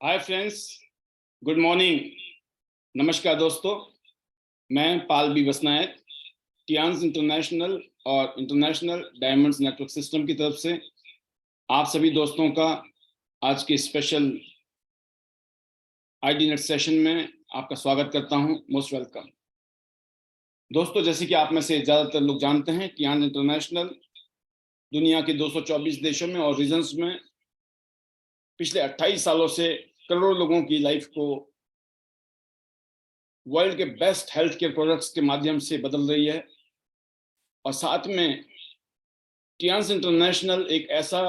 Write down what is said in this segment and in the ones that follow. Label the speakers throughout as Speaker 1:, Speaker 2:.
Speaker 1: Hi friends, good morning. नमस्कार दोस्तों, मैं पाल बी बसनायक टियान्स इंटरनेशनल और इंटरनेशनल डायमंड्स नेटवर्क सिस्टम की तरफ से आप सभी दोस्तों का आज के स्पेशल आईडी नेट सेशन में आपका स्वागत करता हूं। मोस्ट वेलकम दोस्तों। जैसे कि आप में से ज़्यादातर लोग जानते हैं, टियान्स इंटरनेशनल दुनिया के 224 देशों में और रीजन्स में पिछले 28 सालों से करोड़ों लोगों की लाइफ को वर्ल्ड के बेस्ट हेल्थ केयर प्रोडक्ट्स के माध्यम से बदल रही है। और साथ में टियान्स इंटरनेशनल एक ऐसा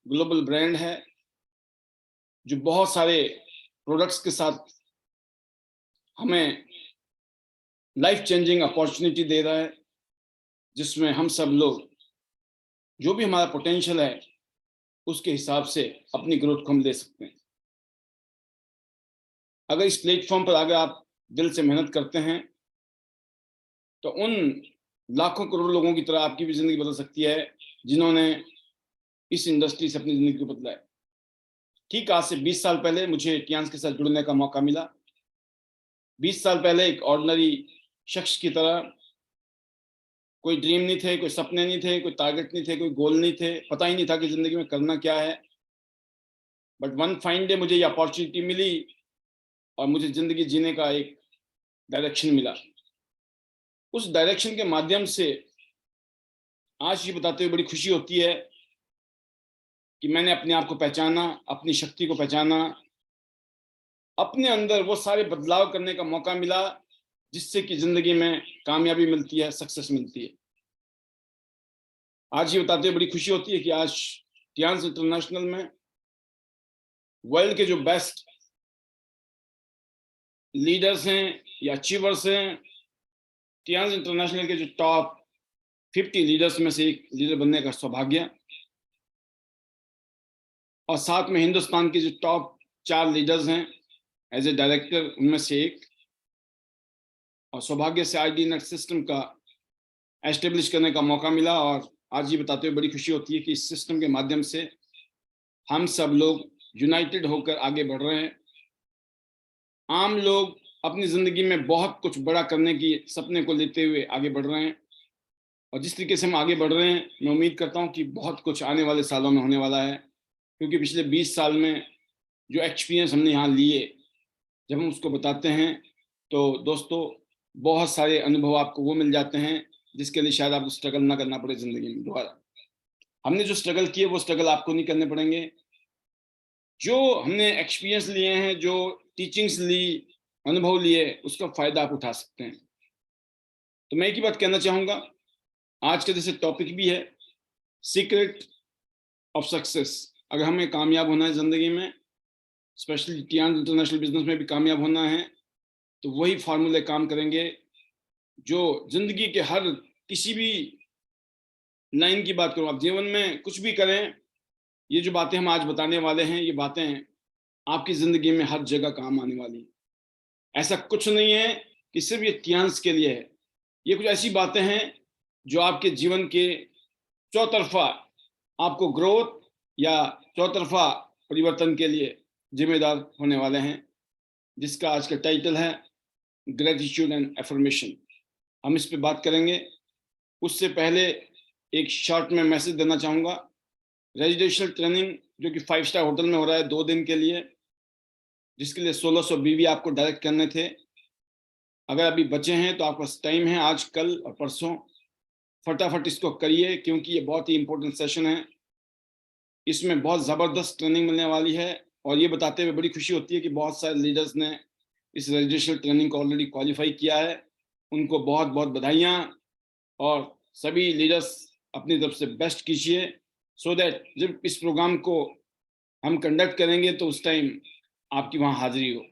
Speaker 1: ग्लोबल ब्रांड है जो बहुत सारे प्रोडक्ट्स के साथ हमें लाइफ चेंजिंग अपॉर्चुनिटी दे रहा है, जिसमें हम सब लोग जो भी हमारा पोटेंशियल है उसके हिसाब से अपनी ग्रोथ को हम ले सकते हैं। अगर इस प्लेटफॉर्म पर अगर आप दिल से मेहनत करते हैं तो उन लाखों करोड़ लोगों की तरह आपकी भी जिंदगी बदल सकती है जिन्होंने इस इंडस्ट्री से अपनी जिंदगी को बदला है। ठीक आज से 20 साल पहले मुझे टियान्स के साथ जुड़ने का मौका मिला। 20 साल पहले एक ऑर्डिनरी शख्स की तरह, कोई ड्रीम नहीं थे, कोई सपने नहीं थे, कोई टारगेट नहीं थे, कोई गोल नहीं थे, पता ही नहीं था कि जिंदगी में करना क्या है। बट वन फाइन डे मुझे ये अपॉर्चुनिटी मिली और मुझे जिंदगी जीने का एक डायरेक्शन मिला। उस डायरेक्शन के माध्यम से आज ये बताते हुए बड़ी खुशी होती है कि मैंने अपने आप को पहचाना, अपनी शक्ति को पहचाना, अपने अंदर वो सारे बदलाव करने का मौका मिला जिससे कि जिंदगी में कामयाबी मिलती है, सक्सेस मिलती है। आज ये बताते हुए बड़ी खुशी होती है कि आज टियान्स इंटरनेशनल में वर्ल्ड के जो बेस्ट लीडर्स हैं या अचीवर्स हैं, टियान्स इंटरनेशनल के जो टॉप 50 लीडर्स में से एक लीडर बनने का सौभाग्य, और साथ में हिंदुस्तान के जो टॉप 4 लीडर्स हैं एज ए डायरेक्टर उनमें से एक, और सौभाग्य से आईडी नेट सिस्टम का एस्टेब्लिश करने का मौका मिला। और आज ये बताते हुए बड़ी खुशी होती है कि इस सिस्टम के माध्यम से हम सब लोग यूनाइटेड होकर आगे बढ़ रहे हैं। आम लोग अपनी जिंदगी में बहुत कुछ बड़ा करने की सपने को लेते हुए आगे बढ़ रहे हैं, और जिस तरीके से हम आगे बढ़ रहे हैं मैं उम्मीद करता हूं कि बहुत कुछ आने वाले सालों में होने वाला है, क्योंकि पिछले 20 साल में जो एक्सपीरियंस हमने यहाँ लिए, जब हम उसको बताते हैं तो दोस्तों बहुत सारे अनुभव आपको वो मिल जाते हैं जिसके लिए शायद आपको स्ट्रगल ना करना पड़े जिंदगी में दोबारा। हमने जो स्ट्रगल किए वो स्ट्रगल आपको नहीं करने पड़ेंगे। जो हमने एक्सपीरियंस लिए हैं, जो टीचिंग्स ली, अनुभव लिए, उसका फायदा आप उठा सकते हैं। तो मैं एक ही बात कहना चाहूँगा, आज का जैसे टॉपिक भी है सीक्रेट ऑफ सक्सेस। अगर हमें कामयाब होना है ज़िंदगी में, स्पेशली टियान्स इंटरनेशनल बिजनेस में भी कामयाब होना है, तो वही फार्मूले काम करेंगे जो ज़िंदगी के हर किसी भी लाइन की बात करूँ, आप जीवन में कुछ भी करें, ये जो बातें हम आज बताने वाले हैं, ये बातें आपकी ज़िंदगी में हर जगह काम आने वाली हैं। ऐसा कुछ नहीं है कि सिर्फ ये टियान्स के लिए है। ये कुछ ऐसी बातें हैं जो आपके जीवन के चौतरफा आपको ग्रोथ या चौतरफा परिवर्तन के लिए जिम्मेदार होने वाले हैं, जिसका आज का टाइटल है ग्रेटिट्यूड एंड एफर्मेशन। हम इस पे बात करेंगे। उससे पहले एक शॉर्ट में मैसेज देना चाहूँगा। रेजिडेंशियल ट्रेनिंग जो कि 5 स्टार होटल में हो रहा है 2 दिन के लिए, जिसके लिए 1600 बीवी आपको डायरेक्ट करने थे। अगर अभी बचे हैं तो आपका टाइम है, आज, कल और परसों फटाफट इसको करिए, क्योंकि ये बहुत ही इंपॉर्टेंट सेशन है। इसमें बहुत ज़बरदस्त ट्रेनिंग मिलने वाली है, और ये बताते हुए बड़ी खुशी होती है कि बहुत सारे लीडर्स ने इस रेजिडेंशियल ट्रेनिंग को ऑलरेडी क्वालिफाई किया है। उनको बहुत बहुत बधाइयाँ, और सभी लीडर्स अपनी तरफ से बेस्ट कीजिए, सो दैट जब इस प्रोग्राम को हम कंडक्ट करेंगे तो उस टाइम आपकी वहाँ हाजिरी हो।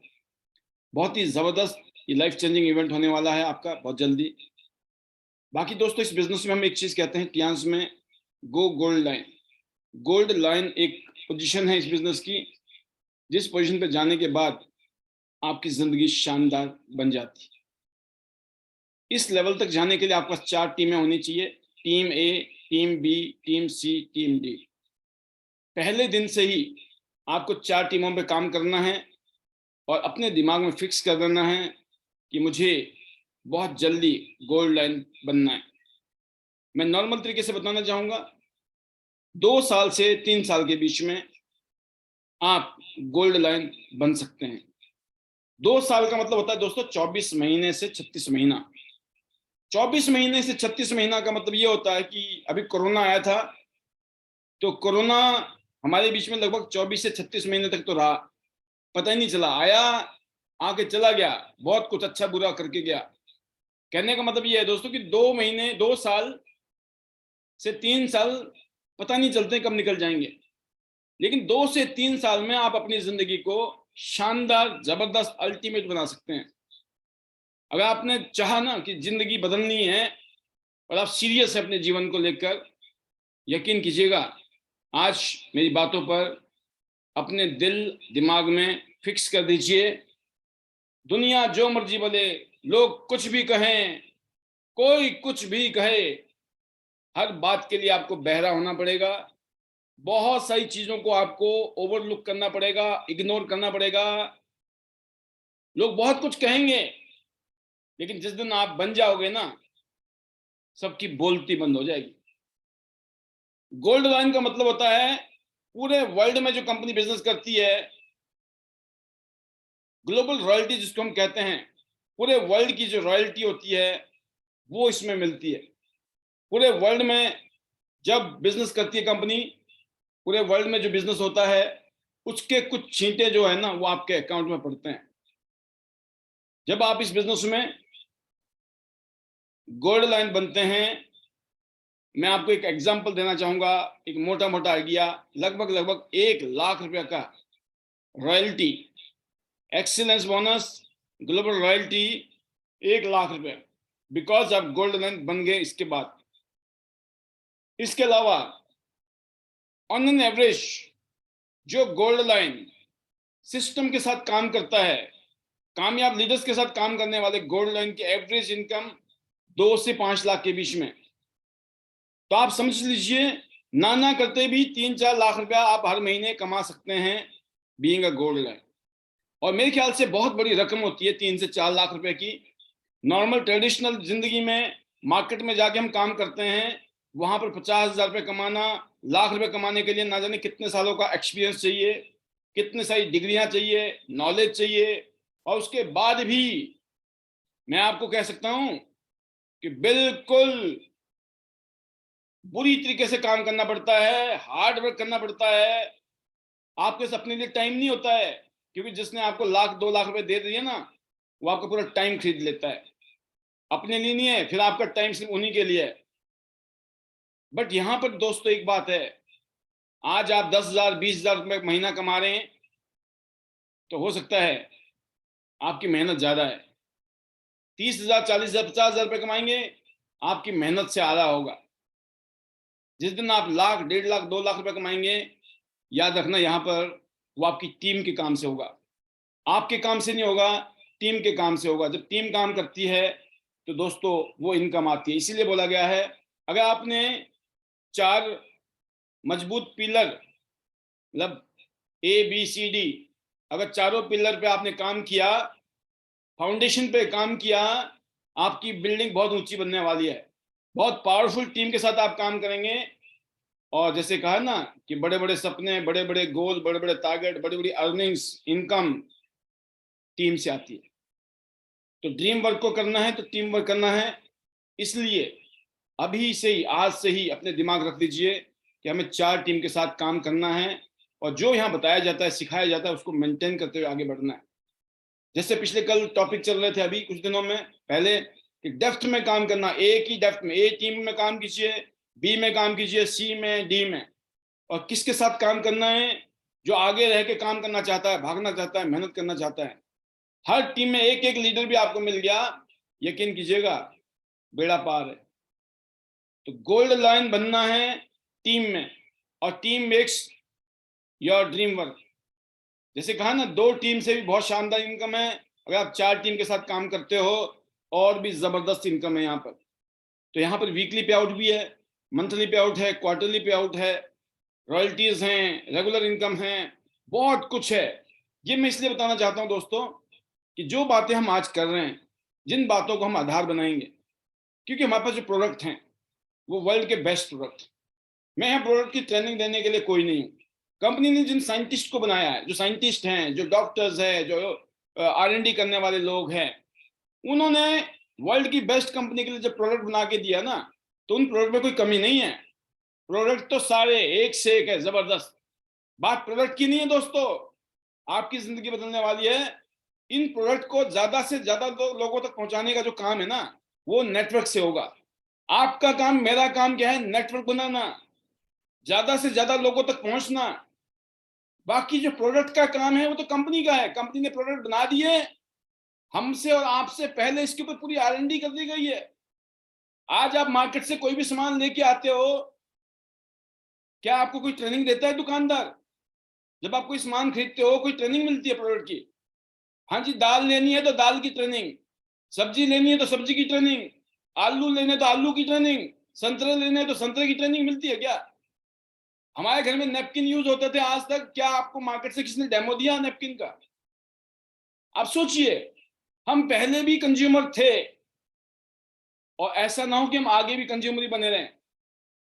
Speaker 1: बहुत ही ज़बरदस्त ये लाइफ चेंजिंग इवेंट होने वाला है आपका बहुत जल्दी। बाकी दोस्तों, इस बिजनेस में हम एक चीज़ कहते हैं टियान्स में, गो गोल्ड लाइन। गोल्ड लाइन एक पोजीशन है इस बिजनेस की, जिस पोजीशन पे जाने के बाद आपकी ज़िंदगी शानदार बन जाती है। इस लेवल तक जाने के लिए आपके पास 4 टीमें होनी चाहिए, टीम ए, टीम बी, टीम सी, टीम डी। पहले दिन से ही आपको 4 टीमों पे काम करना है, और अपने दिमाग में फिक्स कर देना है कि मुझे बहुत जल्दी गोल्ड लाइन बनना है। मैं नॉर्मल तरीके से बताना चाहूँगा, 2 साल से 3 साल के बीच में आप गोल्ड लाइन बन सकते हैं। 2 साल का मतलब होता है दोस्तों 24 महीने से 36 महीना। 24 महीने से 36 महीना का मतलब ये होता है कि अभी कोरोना आया था, तो कोरोना हमारे बीच में लगभग 24 से 36 महीने तक तो रहा, पता ही नहीं चला, आया आके चला गया, बहुत कुछ अच्छा बुरा करके गया। कहने का मतलब ये है दोस्तों कि 2 महीने 2 साल से 3 साल पता नहीं चलते कब निकल जाएंगे, लेकिन 2 से 3 साल में आप अपनी जिंदगी को शानदार, जबरदस्त, अल्टीमेट बना सकते हैं। अगर आपने चाहा ना कि जिंदगी बदलनी है और आप सीरियस है अपने जीवन को लेकर, यकीन कीजिएगा, आज मेरी बातों पर अपने दिल दिमाग में फिक्स कर दीजिए। दुनिया जो मर्जी बोले, लोग कुछ भी कहें, कोई कुछ भी कहे, हर बात के लिए आपको बहरा होना पड़ेगा। बहुत सारी चीजों को आपको ओवरलुक करना पड़ेगा, इग्नोर करना पड़ेगा। लोग बहुत कुछ कहेंगे, लेकिन जिस दिन आप बन जाओगे ना, सबकी बोलती बंद हो जाएगी। गोल्ड लाइन का मतलब होता है पूरे वर्ल्ड में जो कंपनी बिजनेस करती है, ग्लोबल रॉयल्टी जिसको हम कहते हैं, पूरे वर्ल्ड की जो रॉयल्टी होती है वो इसमें मिलती है। पूरे वर्ल्ड में जब बिजनेस करती है कंपनी, पूरे वर्ल्ड में जो बिजनेस होता है उसके कुछ छींटे जो है ना वो आपके अकाउंट में पड़ते हैं। जब आप इस बिजनेस में गोल्ड लाइन बनते हैं, मैं आपको एक एग्जांपल देना चाहूंगा, एक मोटा मोटा आइडिया, लगभग 1 लाख रुपया का royalty, excellence bonus, global royalty, 1 lakh रुपया, बिकॉज आप गोल्ड लाइन बन गए इसके बाद। इसके अलावा ऑन एन एवरेज जो गोल्ड लाइन सिस्टम के साथ काम करता है, कामयाब लीडर्स के साथ काम करने वाले, गोल्ड लाइन की एवरेज इनकम 2 से 5 लाख के बीच में। तो आप समझ लीजिए, ना करते भी 3-4 लाख रुपया आप हर महीने कमा सकते हैं बीइंग अ गोल्ड लाइन। और मेरे ख्याल से बहुत बड़ी रकम होती है 3 से 4 लाख रुपए की। नॉर्मल ट्रेडिशनल जिंदगी में मार्केट में जाके हम काम करते हैं, वहां पर 50,000 रुपये कमाना, लाख रुपए कमाने के लिए ना जाने कितने सालों का एक्सपीरियंस चाहिए, कितने सारी डिग्रियां चाहिए, नॉलेज चाहिए। और उसके बाद भी मैं आपको कह सकता हूं कि बिल्कुल बुरी तरीके से काम करना पड़ता है, हार्ड वर्क करना पड़ता है। आपके पास अपने लिए टाइम नहीं होता है, क्योंकि जिसने आपको 1-2 लाख रुपए दे दिए ना, वो आपका पूरा टाइम खरीद लेता है। अपने लिए नहीं है, फिर आपका टाइम सिर्फ उन्हीं के लिए है। बट यहां पर दोस्तों एक बात है, आज आप 10,000 20,000 रुपए महीना कमा रहे हैं, तो हो सकता है आपकी मेहनत ज्यादा है। 30,000 40,000 50,000 रुपए कमाएंगे, आपकी मेहनत से आधा होगा। जिस दिन आप 1 लाख 1.5 लाख 2 लाख रुपए कमाएंगे, याद रखना यहां पर वो आपकी टीम के काम से होगा, आपके काम से नहीं होगा, टीम के काम से होगा। जब टीम काम करती है तो दोस्तों वो इनकम आती है। इसीलिए बोला गया है, अगर आपने 4 मजबूत पिलर, मतलब ABCD, अगर चारों पिलर पे आपने काम किया, फाउंडेशन पे काम किया, आपकी बिल्डिंग बहुत ऊंची बनने वाली है। बहुत पावरफुल टीम के साथ आप काम करेंगे। और जैसे कहा ना कि बड़े बड़े सपने, बड़े बड़े गोल, बड़े बड़े टारगेट, बड़ी बड़ी अर्निंग्स, इनकम टीम से आती है। तो ड्रीम वर्क को करना है तो टीम वर्क करना है। इसलिए अभी से ही, आज से ही अपने दिमाग रख दीजिए कि हमें 4 टीम के साथ काम करना है, और जो यहाँ बताया जाता है, सिखाया जाता है, उसको मेंटेन करते हुए आगे बढ़ना है। जैसे पिछले कल टॉपिक चल रहे थे अभी कुछ दिनों में पहले, कि डेप्थ में काम करना, एक ही डेप्थ में, ए टीम में काम कीजिए, बी में काम कीजिए, सी में, डी में। और किसके साथ काम करना है? जो आगे रह के काम करना चाहता है, भागना चाहता है, मेहनत करना चाहता है। हर टीम में एक एक लीडर भी आपको मिल गया, यकीन कीजिएगा बेड़ा पार है। तो गोल्ड लाइन बनना है टीम में, और team makes your dream work. जैसे कहा ना, 2 टीम से भी बहुत शानदार इनकम है, अगर आप 4 टीम के साथ काम करते हो और भी जबरदस्त इनकम है यहाँ पर। तो यहाँ पर वीकली पे आउट भी है, मंथली पे आउट है, क्वार्टरली पे आउट है, रॉयल्टीज हैं, रेगुलर इनकम है, बहुत कुछ है। ये मैं इसलिए बताना चाहता हूं दोस्तों कि जो बातें हम आज कर रहे हैं, जिन बातों को हम आधार बनाएंगे, क्योंकि हमारे पास जो प्रोडक्ट हैं वो वर्ल्ड के बेस्ट प्रोडक्ट। मैं यहाँ प्रोडक्ट की ट्रेनिंग देने के लिए कोई नहीं हूँ। कंपनी ने जिन साइंटिस्ट को बनाया है, जो साइंटिस्ट हैं, जो डॉक्टर्स हैं, जो R&D करने वाले लोग हैं, उन्होंने वर्ल्ड की बेस्ट कंपनी के लिए जब प्रोडक्ट बना के दिया ना, तो उन प्रोडक्ट में कोई कमी नहीं है। प्रोडक्ट तो सारे एक से एक है, जबरदस्त। बात प्रोडक्ट की नहीं है दोस्तों, आपकी जिंदगी बदलने वाली है। इन प्रोडक्ट को ज्यादा से ज्यादा लोगों तक पहुंचाने का जो काम है ना, वो नेटवर्क से होगा। आपका काम, मेरा काम क्या है? नेटवर्क बनाना, ज्यादा से ज्यादा लोगों तक पहुंचना। बाकी जो प्रोडक्ट का काम है वो तो कंपनी का है। कंपनी ने प्रोडक्ट बना दिए, हमसे और आपसे पहले इसके ऊपर पूरी R&D कर दी गई है। आज आप मार्केट से कोई भी सामान लेके आते हो, क्या आपको कोई ट्रेनिंग देता है दुकानदार? जब आप कोई सामान खरीदते हो, कोई ट्रेनिंग मिलती है प्रोडक्ट की? हाँ जी, दाल लेनी है तो दाल की ट्रेनिंग, सब्जी लेनी है तो सब्जी की ट्रेनिंग, आलू लेने तो आलू की ट्रेनिंग, संतरे लेने तो संतरे की ट्रेनिंग मिलती है क्या? हमारे घर में नैपकिन यूज होते थे आज तक, क्या आपको मार्केट से किसने डेमो दिया नैपकिन का? आप सोचिए, हम पहले भी कंज्यूमर थे और ऐसा ना हो कि हम आगे भी कंज्यूमर ही बने रहें।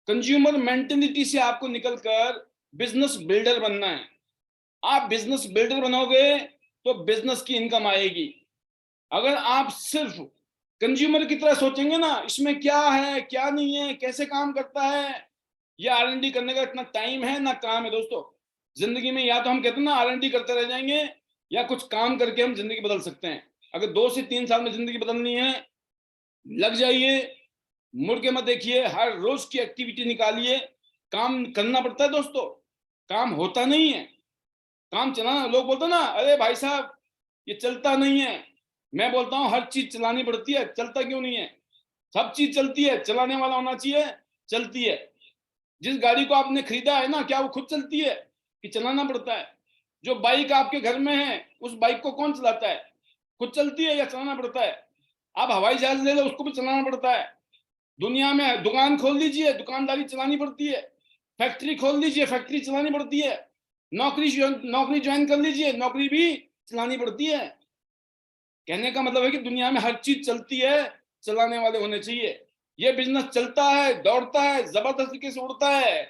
Speaker 1: कंज्यूमर मेंटेलिटी से आपको निकलकर बिजनेस बिल्डर बनना है। आप बिजनेस बिल्डर बनोगे तो बिजनेस की इनकम आएगी। अगर आप सिर्फ कंज्यूमर की तरह सोचेंगे ना, इसमें क्या है क्या नहीं है, कैसे काम करता है, ये R&D करने का इतना टाइम है ना काम है दोस्तों। जिंदगी में या तो हम कहते हैं ना R&D करते रह जाएंगे, या कुछ काम करके हम जिंदगी बदल सकते हैं। अगर 2 से 3 साल में जिंदगी बदलनी है, लग जाइए, मुड़ के मत देखिए, हर रोज की एक्टिविटी निकालिए। काम करना पड़ता है दोस्तों, काम होता नहीं है। काम चलाना, लोग बोलते हैं ना, अरे भाई साहब ये चलता नहीं है। मैं बोलता हूँ हर चीज चलानी पड़ती है, चलता क्यों नहीं है? सब चीज चलती है, चलाने वाला होना चाहिए, चलती है। जिस गाड़ी को आपने खरीदा है ना, क्या वो खुद चलती है कि चलाना पड़ता है? जो बाइक आपके घर में है, उस बाइक को कौन चलाता है? खुद चलती है या चलाना पड़ता है? आप हवाई जहाज ले लो, उसको भी चलाना पड़ता है। दुनिया में दुकान खोल लीजिए, दुकानदारी चलानी पड़ती है। फैक्ट्री खोल लीजिए, फैक्ट्री चलानी पड़ती है। नौकरी ज्वाइन कर लीजिए, नौकरी भी चलानी पड़ती है। कहने का मतलब है कि दुनिया में हर चीज चलती है, चलाने वाले होने चाहिए। ये बिजनेस चलता है, दौड़ता है, जबरदस्त तरीके से उड़ता है,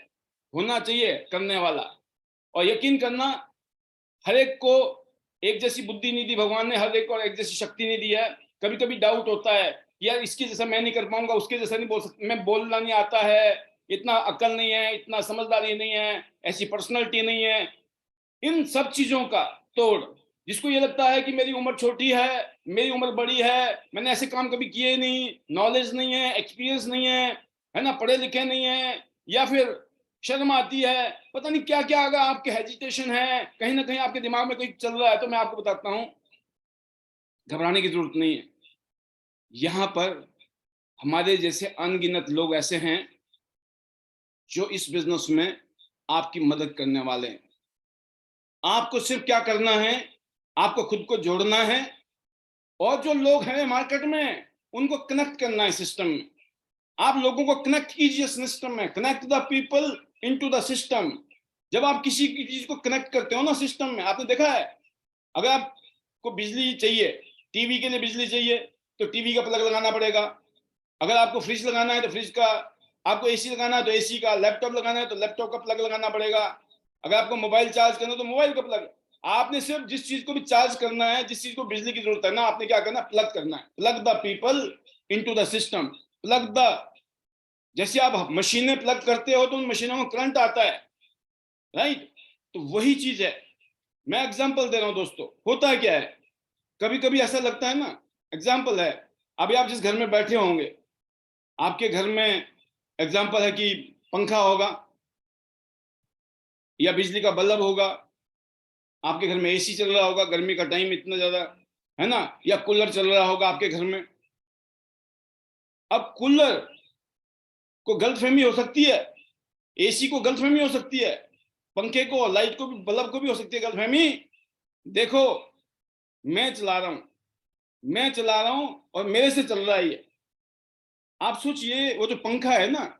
Speaker 1: होना चाहिए करने वाला। और यकीन करना, हर एक को एक जैसी बुद्धि नहीं दी भगवान ने, हर एक को एक जैसी शक्ति नहीं दी है। कभी कभी डाउट होता है, यार इसके जैसा मैं नहीं कर पाऊंगा, उसके जैसा नहीं बोल सकता, मैं बोलना नहीं आता है, इतना अकल नहीं है, इतना समझदारी नहीं है, ऐसी पर्सनैलिटी नहीं है। इन सब चीजों का तोड़, जिसको ये लगता है कि मेरी उम्र छोटी है, मेरी उम्र बड़ी है, मैंने ऐसे काम कभी किए नहीं, नॉलेज नहीं है, एक्सपीरियंस नहीं है ना, पढ़े लिखे नहीं है, या फिर शर्म आती है, पता नहीं क्या क्या, अगर आपके हेजिटेशन है, कहीं ना कहीं आपके दिमाग में कहीं चल रहा है, तो मैं आपको बताता हूं, घबराने की जरूरत नहीं है। यहां पर हमारे जैसे अनगिनत लोग ऐसे हैं जो इस बिजनेस में आपकी मदद करने वाले हैं। आपको सिर्फ क्या करना है, आपको खुद को जोड़ना है, और जो लोग हैं मार्केट में उनको कनेक्ट करना है सिस्टम में। आप लोगों को कनेक्ट कीजिए सिस्टम में, connect the people into the system. जब आप किसी की चीज को कनेक्ट करते हो ना सिस्टम में, आपने देखा है, अगर आपको बिजली चाहिए, टीवी के लिए बिजली चाहिए, तो टीवी का प्लग लगाना पड़ेगा। अगर आपको फ्रिज लगाना है तो फ्रिज का, आपको एसी लगाना है तो एसी का, लैपटॉप लगाना है तो लैपटॉप का प्लग लगाना पड़ेगा। अगर आपको मोबाइल चार्ज करना है तो मोबाइल का प्लग। आपने सिर्फ जिस चीज को भी चार्ज करना है, जिस चीज को बिजली की जरूरत है ना, आपने क्या करना है, प्लग करना है। Plug the people into the system, plug the, जैसे आप मशीनें प्लग करते हो तो उन मशीनों में करंट आता है, राइट? तो वही चीज है। मैं एग्जांपल दे रहा हूं दोस्तों, होता है क्या है, कभी कभी ऐसा लगता है ना, एग्जांपल है, अभी आप जिस घर में बैठे होंगे, आपके घर में एग्जांपल है कि पंखा होगा या बिजली का बल्ब होगा, आपके घर में एसी चल रहा होगा, गर्मी का टाइम इतना ज्यादा है ना, या कूलर चल रहा होगा आपके घर में। अब कूलर को गलतफहमी हो सकती है, एसी को गलतफहमी हो सकती है, पंखे को, लाइट को भी, बल्ब को भी हो सकती है गलतफहमी। देखो, मैं चला रहा हूं, मैं चला रहा हूं और मेरे से चल रहा है ये। आप सोचिए, वो जो पंखा है ना,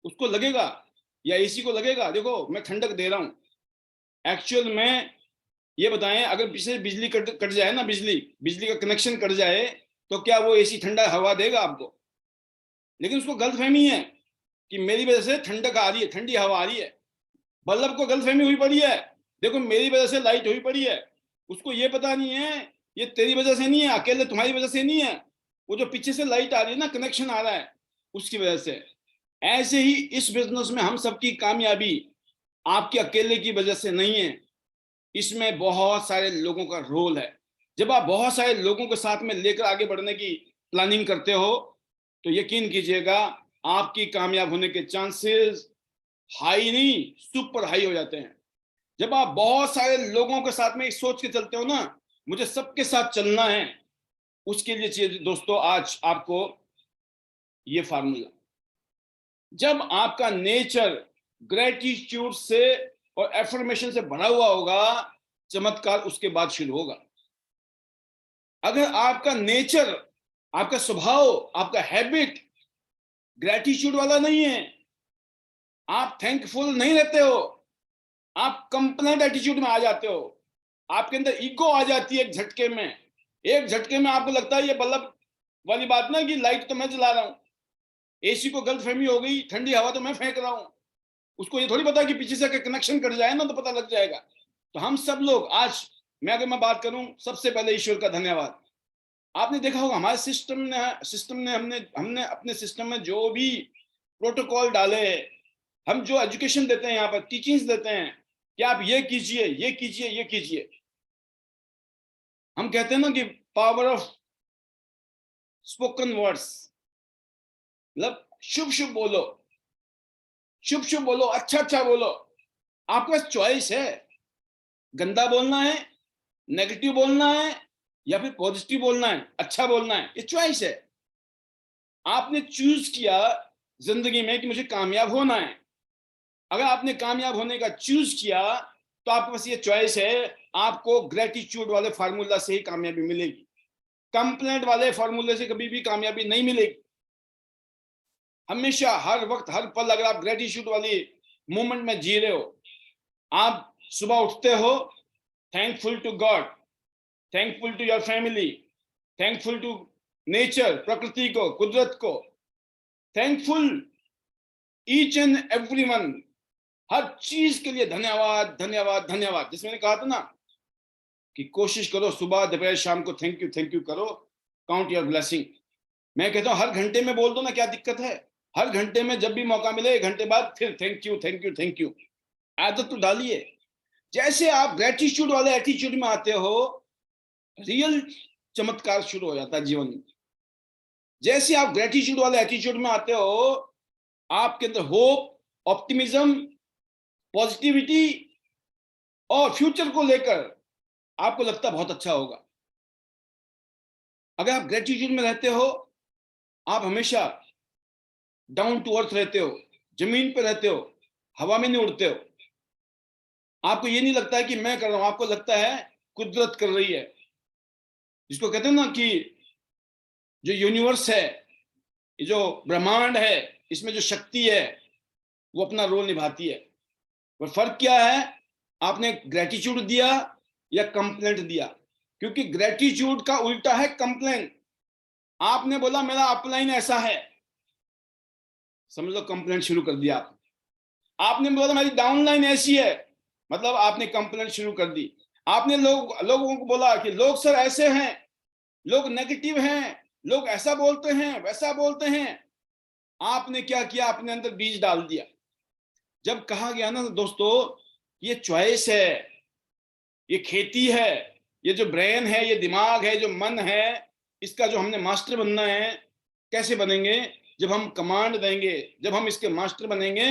Speaker 1: उसको लगेगा या एसी को लगेगा, देखो मैं ठंडक दे रहा हूं, एक्चुअल में ये बताएं, अगर पीछे बिजली कट जाए ना, बिजली का कनेक्शन कट जाए, तो क्या वो एसी ठंडा हवा देगा आपको? लेकिन उसको गलतफहमी है कि मेरी वजह से ठंडक आ रही है, ठंडी हवा आ रही है। बल्लभ को गलतफहमी हुई पड़ी है, देखो मेरी वजह से लाइट हुई पड़ी है। उसको ये पता नहीं है ये तेरी वजह से नहीं है, अकेले तुम्हारी वजह से नहीं है, वो जो पीछे से लाइट आ रही है ना, कनेक्शन आ रहा है, उसकी वजह से। ऐसे ही इस बिजनेस में हम सबकी कामयाबी आपके अकेले की वजह से नहीं है, इसमें बहुत सारे लोगों का रोल है। जब आप बहुत सारे लोगों के साथ में लेकर आगे बढ़ने की प्लानिंग करते हो, तो यकीन कीजिएगा आपकी कामयाब होने के चांसेस हाई नहीं, सुपर हाई हो जाते हैं। जब आप बहुत सारे लोगों के साथ में सोच के चलते हो ना, मुझे सबके साथ चलना है, उसके लिए चाहिए दोस्तों आज आपको ये फार्मूला। जब आपका नेचर ग्रेटिट्यूड से और एफर्मेशन से भरा हुआ होगा, चमत्कार उसके बाद शुरू होगा। अगर आपका नेचर, आपका स्वभाव, आपका हैबिट ग्रेटिट्यूड वाला नहीं है, आप थैंकफुल नहीं रहते हो, आप कंप्लेंट एटीट्यूड में आ जाते हो, आपके अंदर ईगो आ जाती है, एक झटके में आपको लगता है ये बल्ब वाली बात ना कि लाइट तो मैं जला रहा हूं, एसी को गलतफहमी हो गई, ठंडी हवा तो मैं फेंक रहा हूं। उसको ये थोड़ी पता कि पीछे से कनेक्शन कट जाए ना तो पता लग जाएगा। तो हम सब लोग आज, अगर मैं बात करूं, सबसे पहले ईश्वर का धन्यवाद। आपने देखा होगा हमारे सिस्टम ने हमने हमने अपने सिस्टम में जो भी प्रोटोकॉल डाले, हम जो एजुकेशन देते हैं, यहाँ पर टीचिंग्स देते हैं कि आप ये कीजिए, ये कीजिए, ये कीजिए। हम कहते हैं ना कि पावर ऑफ स्पोकन वर्ड्स, मतलब शुभ शुभ बोलो, शुभ शुभ बोलो, अच्छा अच्छा बोलो। आपके पास चॉइस है, गंदा बोलना है, नेगेटिव बोलना है, या फिर पॉजिटिव बोलना है, अच्छा बोलना है, ये चॉइस है। आपने चूज किया जिंदगी में कि मुझे कामयाब होना है। अगर आपने कामयाब होने का चूज किया, तो आपके पास ये चॉइस है, आपको ग्रेटिट्यूड वाले फार्मूला से ही कामयाबी मिलेगी, कंप्लेंट वाले फार्मूले से कभी भी कामयाबी नहीं मिलेगी। हमेशा, हर वक्त, हर पल अगर आप ग्रेटिट्यूड वाली मूवमेंट में जी रहे हो, आप सुबह उठते हो thankful to God, thankful to your family, thankful to nature, प्रकृति को, कुदरत को, थैंकफुल ईच एंड एवरीवन, हर चीज के लिए धन्यवाद धन्यवाद धन्यवाद। जिसमें मैंने कहा था ना कि कोशिश करो सुबह दोपहर शाम को थैंक यू करो, काउंट योर ब्लेसिंग। मैं कहता हूं हर घंटे में बोल दो ना, क्या दिक्कत है? हर घंटे में जब भी मौका मिले, 1 घंटे बाद फिर thank you thank you thank you, आदत तो डालिए। जैसे आप ग्रेटिट्यूड वाले एटीट्यूड में आते हो, रियल चमत्कार शुरू हो जाता है जीवन में। जैसे आप ग्रेटिट्यूड वाले एटीट्यूड में आते हो, आपके अंदर होप, ऑप्टिमिज्म, पॉजिटिविटी और फ्यूचर को लेकर आपको लगता बहुत अच्छा होगा। अगर आप ग्रेटिट्यूड में रहते हो, आप हमेशा डाउन टू अर्थ रहते हो, जमीन पे रहते हो, हवा में नहीं उड़ते हो। आपको ये नहीं लगता है कि मैं कर रहा हूं, आपको लगता है कुदरत कर रही है। जिसको कहते हैं ना कि जो यूनिवर्स है, ये जो ब्रह्मांड है, इसमें जो शक्ति है वो अपना रोल निभाती है। पर फर्क क्या है, आपने ग्रेटिट्यूड दिया या कंप्लेंट दिया? क्योंकि ग्रेटिट्यूड का उल्टा है कंप्लेंट। आपने बोला मेरा अपलाइन ऐसा है, समझ लो कंप्लेंट शुरू कर दिया आपने बोला मेरी डाउनलाइन ऐसी है, मतलब आपने कंप्लेंट शुरू कर दी। आपने लोगों को बोला कि लोग सर ऐसे हैं, लोग नेगेटिव हैं, लोग ऐसा बोलते हैं, वैसा बोलते हैं। आपने क्या किया, अपने अंदर बीज डाल दिया। जब कहा गया ना दोस्तों, ये चॉइस है, ये खेती है, ये जो ब्रेन है, ये दिमाग है, जो मन है, इसका जो हमने मास्टर बनना है। कैसे बनेंगे? जब हम कमांड देंगे, जब हम इसके मास्टर बनेंगे।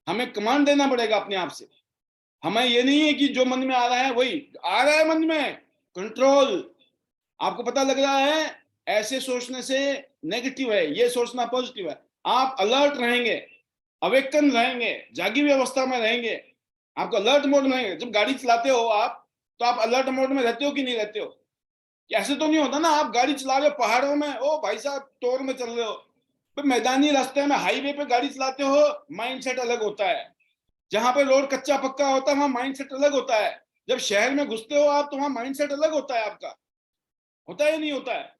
Speaker 1: हमें कमांड देना पड़ेगा अपने आप से। हमें ये नहीं है कि जो मन में आ रहा है वही आ रहा है, मन में कंट्रोल। आपको पता लग रहा है ऐसे सोचने से नेगेटिव है, ये सोचना पॉजिटिव है। आप अलर्ट रहेंगे, अवेकन रहेंगे, जागी हुई अवस्था में रहेंगे, आपको अलर्ट मोड में रहेंगे। जब गाड़ी चलाते हो आप, तो आप अलर्ट मोड में रहते हो कि नहीं रहते हो? ऐसे तो नहीं होता ना आप गाड़ी चला रहे हो पहाड़ों में, ओ भाई साहब टोर में चल रहे हो, फिर मैदानी रास्ते में, हाईवे पे गाड़ी चलाते हो, माइंडसेट अलग होता है। जहां पे रोड कच्चा पक्का होता है वहां माइंडसेट अलग होता है। जब शहर में घुसते हो आप तो वहां माइंडसेट अलग होता है आपका, होता है नहीं होता है।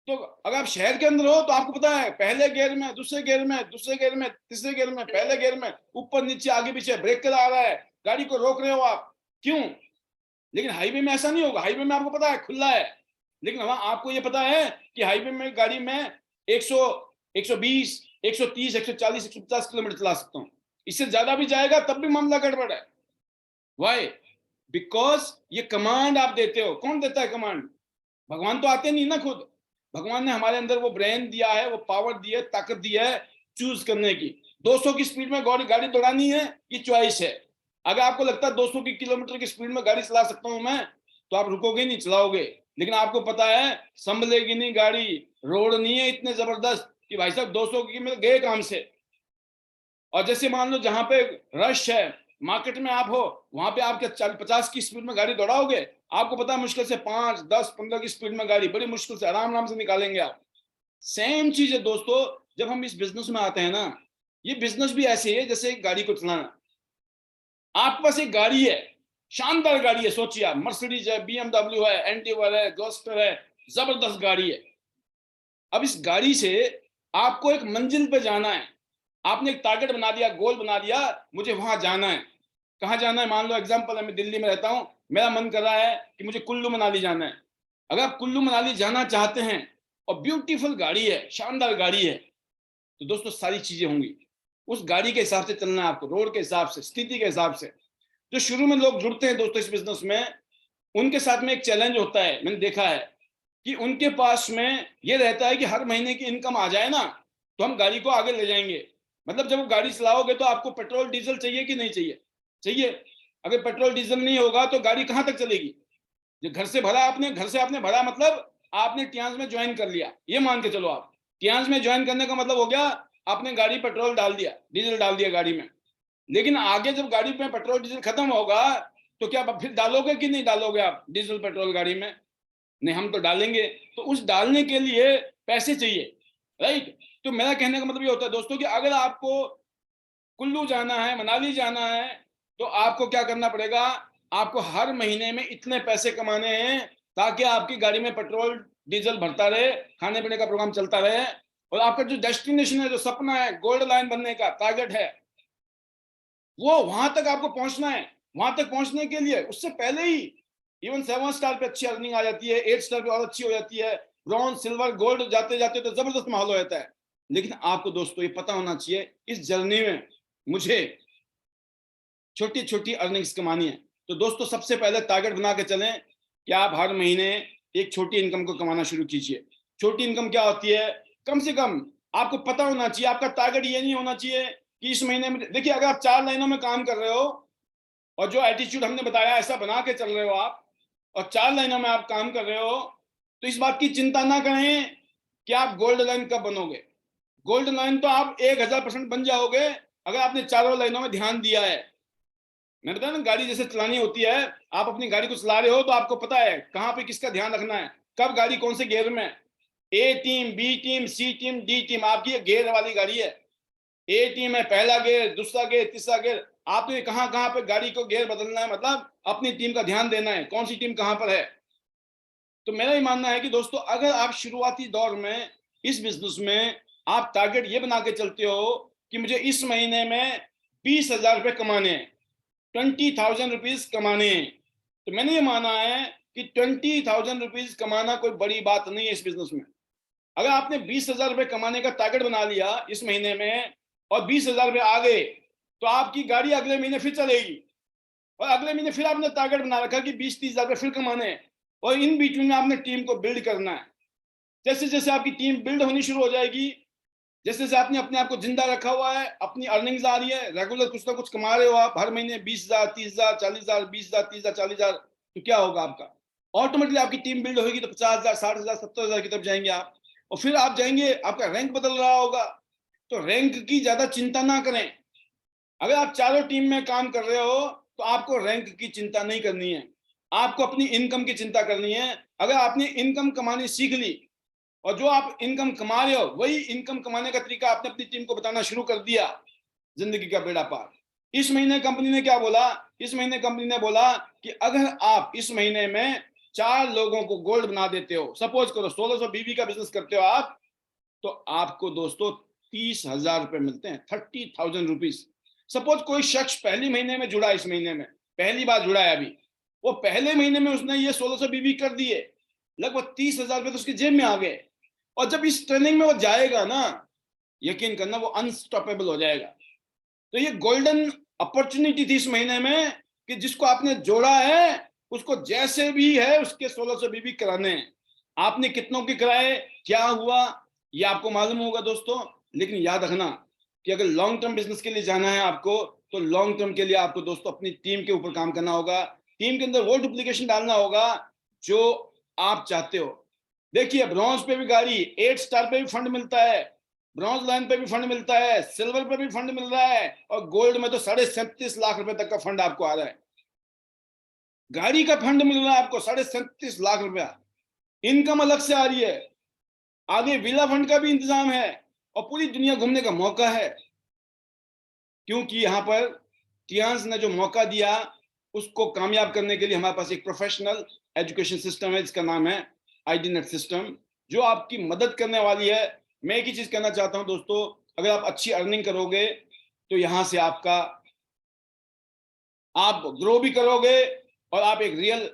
Speaker 1: तो अगर आप शहर के अंदर हो तो आपको पता है पहले गियर में, दूसरे गियर में, दूसरे गियर में, तीसरे गियर में, पहले गियर में, ऊपर नीचे आगे पीछे ब्रेक करा आ रहा है, गाड़ी को रोक रहे हो आप, क्यों? लेकिन हाईवे में ऐसा नहीं होगा। हाईवे में आपको पता है खुला है, लेकिन वहां आपको ये पता है कि हाईवे में गाड़ी में 100, 120, 130, 140, 150 किलोमीटर चला सकता हूं। इससे ज्यादा भी जाएगा तब भी मामला गड़बड़ है। वाई? बिकॉज ये कमांड आप देते हो। कौन देता है कमांड? भगवान तो आते नहीं ना खुद। भगवान ने हमारे अंदर वो ब्रेन दिया है, वो पावर दी है, ताकत दी है चूज करने की। 200 की स्पीड में गाड़ी दौड़ानी है, ये चॉइस है। अगर आपको लगता है 200 की किलोमीटर की स्पीड में गाड़ी चला सकता हूं मैं, तो आप रुकोगे नहीं, चलाओगे। लेकिन आपको पता है संभलेगी नहीं गाड़ी, रोड नहीं है इतने जबरदस्त कि भाई साहब 200 की में गए काम से। और जैसे मान लो जहां पे रश है, मार्केट में आप हो, वहां पे आप क्या 50 की स्पीड में गाड़ी दौड़ाओगे? आपको पता है मुश्किल से 5, 10, 15 की स्पीड में गाड़ी बड़ी मुश्किल से आराम आराम से निकालेंगे आप। सेम चीज है दोस्तों, जब हम इस बिजनेस में आते हैं ना, ये बिजनेस भी ऐसे है जैसे एक गाड़ी को चलाना। आपके पास एक गाड़ी है, शानदार गाड़ी है, सोचिए आप, मर्सिडीज है, BMW है, एंटीवर है, ग्लस्टर है, जबरदस्त गाड़ी है। अब इस गाड़ी से आपको एक मंजिल पे जाना है, आपने एक टारगेट बना दिया, गोल बना दिया, मुझे वहां जाना है। कहाँ जाना है? मान लो एग्जांपल है, मैं दिल्ली में रहता हूं, मेरा मन कर रहा है कि मुझे कुल्लू मनाली जाना है। अगर आप कुल्लू मनाली जाना चाहते हैं और ब्यूटीफुल गाड़ी है, शानदार गाड़ी है, तो दोस्तों सारी चीजें होंगी। उस गाड़ी के हिसाब से चलना है आपको, रोड के हिसाब से, स्थिति के हिसाब से। जो शुरू में लोग जुड़ते हैं दोस्तों इस बिजनेस में, उनके साथ में एक चैलेंज होता है, मैंने देखा है कि उनके पास में ये रहता है कि हर महीने की इनकम आ जाए ना, तो हम गाड़ी को आगे ले जाएंगे। मतलब जब गाड़ी चलाओगे तो आपको पेट्रोल डीजल चाहिए कि नहीं चाहिए? चाहिए। अगर पेट्रोल डीजल नहीं होगा तो गाड़ी कहां तक चलेगी? जो घर से भरा, आपने घर से आपने भरा, मतलब आपने टियांस में ज्वाइन कर लिया, ये मान के चलो। आप टियांस में ज्वाइन करने का मतलब हो गया आपने गाड़ी पेट्रोल डाल दिया, डीजल डाल दिया गाड़ी में। लेकिन आगे जब गाड़ी में पेट्रोल डीजल खत्म होगा तो क्या फिर डालोगे कि नहीं डालोगे आप डीजल पेट्रोल गाड़ी में? नहीं, हम तो डालेंगे। तो उस डालने के लिए पैसे चाहिए, राइट? तो मेरा कहने का मतलब ये होता है दोस्तों कि अगर आपको कुल्लू जाना है, मनाली जाना है, तो आपको क्या करना पड़ेगा? आपको हर महीने में इतने पैसे कमाने हैं ताकि आपकी गाड़ी में पेट्रोल डीजल भरता रहे, खाने पीने का प्रोग्राम चलता रहे, और आपका जो डेस्टिनेशन है, जो सपना है, गोल्ड लाइन बनने का टारगेट है, वो वहां तक आपको पहुंचना है। वहां तक पहुंचने के लिए उससे पहले ही इवन 7 स्टार पे अच्छी अर्निंग आ जाती है, 8 स्टार पे और अच्छी हो जाती है, ब्रॉन्ज, सिल्वर, गोल्ड जाते जाते तो जबरदस्त माहौल हो जाता है। लेकिन आपको दोस्तों ये पता होना चाहिए इस जर्नी में मुझे छोटी छोटी अर्निंग्स कमानी है। तो दोस्तों सबसे पहले टारगेट बना के चलें कि आप हर महीने एक छोटी इनकम को कमाना शुरू कीजिए। छोटी इनकम क्या होती है? कम से कम आपको पता होना चाहिए, आपका टारगेट ये नहीं होना चाहिए कि इस महीने में, देखिए अगर आप 4 लाइनों में काम कर रहे हो और जो एटीट्यूड हमने बताया ऐसा बना के चल रहे हो आप, और 4 लाइनों में आप काम कर रहे हो, तो इस बात की चिंता ना करें कि आप गोल्ड लाइन कब बनोगे। गोल्ड लाइन तो आप 1000% बन जाओगे अगर आपने चारों लाइनों में ध्यान दिया है। मैंने बताया ना, गाड़ी जैसे चलानी होती है, आप अपनी गाड़ी को चला रहे हो तो आपको पता है कहाँ पे किसका ध्यान रखना है, कब गाड़ी कौन से गियर में। ए टीम, बी टीम, सी टीम, डी टीम, आपकी गियर वाली गाड़ी है। ए टीम है पहला गियर, दूसरा गियर, तीसरा गियर, आपने कहाँ कहाँ पे गाड़ी को गियर बदलना है, मतलब अपनी टीम का ध्यान देना है कौन सी टीम कहाँ पर है। तो मेरा ही मानना है कि दोस्तों अगर आप शुरुआती दौर में इस बिजनेस में आप टारगेट ये बना के चलते हो कि मुझे इस महीने में 20,000 रुपये कमाने हैं, 20,000 रुपीज कमाने हैं, तो मैंने ये माना है कि 20,000 रुपीज कमाना कोई बड़ी बात नहीं है इस बिजनेस में। अगर आपने 20,000 रुपये कमाने का टारगेट बना लिया इस महीने में और 20,000 रुपये आ गए, तो आपकी गाड़ी अगले महीने फिर चलेगी, और अगले महीने फिर आपने टारगेट बना रखा कि 20-30,000 रुपये फिर कमाने हैं, और इन बीच में आपने टीम को बिल्ड करना है। जैसे जैसे आपकी टीम बिल्ड होनी शुरू हो जाएगी, जैसे जैसे आपने अपने आप को जिंदा रखा हुआ है, अपनी अर्निंग्स आ रही है, रेगुलर कुछ ना कुछ कमा रहे हो आप हर महीने 20,000, 30,000, 40,000, 20,000, 30,000, 40,000, तो क्या होगा आपका? ऑटोमेटिकली आपकी टीम बिल्ड होगी तो 50,000, 60,000, 70,000 की तरफ जाएंगे आप, और फिर आप जाएंगे, आपका रैंक बदल रहा होगा। तो रैंक की ज्यादा चिंता ना करें। अगर आप चारों टीम में काम कर रहे हो तो आपको रैंक की चिंता नहीं करनी है, आपको अपनी इनकम की चिंता करनी है। अगर आपने इनकम कमानी सीख ली और जो आप इनकम कमा रहे हो वही इनकम कमाने का तरीका आपने अपनी टीम को बताना शुरू कर दिया, जिंदगी का बेड़ा पार। इस महीने कंपनी ने क्या बोला, इस महीने कंपनी ने बोला कि अगर आप इस महीने में 4 लोगों को गोल्ड बना देते हो, सपोज करो 1600 बीबी का बिजनेस करते हो आप, तो आपको दोस्तों 30,000 रुपए मिलते हैं, 30,000 रुपीज। सपोज कोई शख्स पहली महीने में जुड़ा, इस महीने में पहली बार जुड़ा है अभी, वो पहले महीने में उसने ये 1600 बीबी कर दिए, लगभग 30,000 रुपए तो उसके जेब में आ गए। और जब इस ट्रेनिंग में वो जाएगा ना, यकीन करना वो अनस्टॉपेबल हो जाएगा। तो ये गोल्डन अपॉर्चुनिटी थी इस महीने में कि जिसको आपने जोड़ा है उसको जैसे भी है उसके 1600 बीबी कराने हैं। आपने कितनों के कराए, क्या हुआ, ये आपको मालूम होगा दोस्तों। लेकिन याद रखना कि अगर लॉन्ग टर्म बिजनेस के लिए जाना है आपको, तो लॉन्ग टर्म के लिए आपको दोस्तों अपनी टीम के ऊपर काम करना होगा, टीम के अंदर वो डुप्लीकेशन डालना होगा जो आप चाहते हो। देखिए ब्रॉन्ज पे भी गाड़ी, 8 स्टार पे भी फंड मिलता है, ब्रॉन्ज लाइन पे भी फंड मिलता है, सिल्वर पे भी फंड मिल रहा है, और गोल्ड में तो 37.5 लाख रुपए तक का फंड आपको आ रहा है। गाड़ी का फंड मिल रहा है आपको 37.5 लाख रुपया, इनकम अलग से आ रही है, आगे विला फंड का भी इंतजाम है, और पूरी दुनिया घूमने का मौका है। क्योंकि यहाँ पर टियांस ने जो मौका दिया उसको कामयाब करने के लिए हमारे पास एक प्रोफेशनल एजुकेशन सिस्टम है जिसका नाम है आईडी नेट सिस्टम, जो आपकी मदद करने वाली है। मैं एक ही चीज कहना चाहता हूं दोस्तों, अगर आप अच्छी अर्निंग करोगे तो यहां से आप ग्रो भी करोगे, और आप एक रियल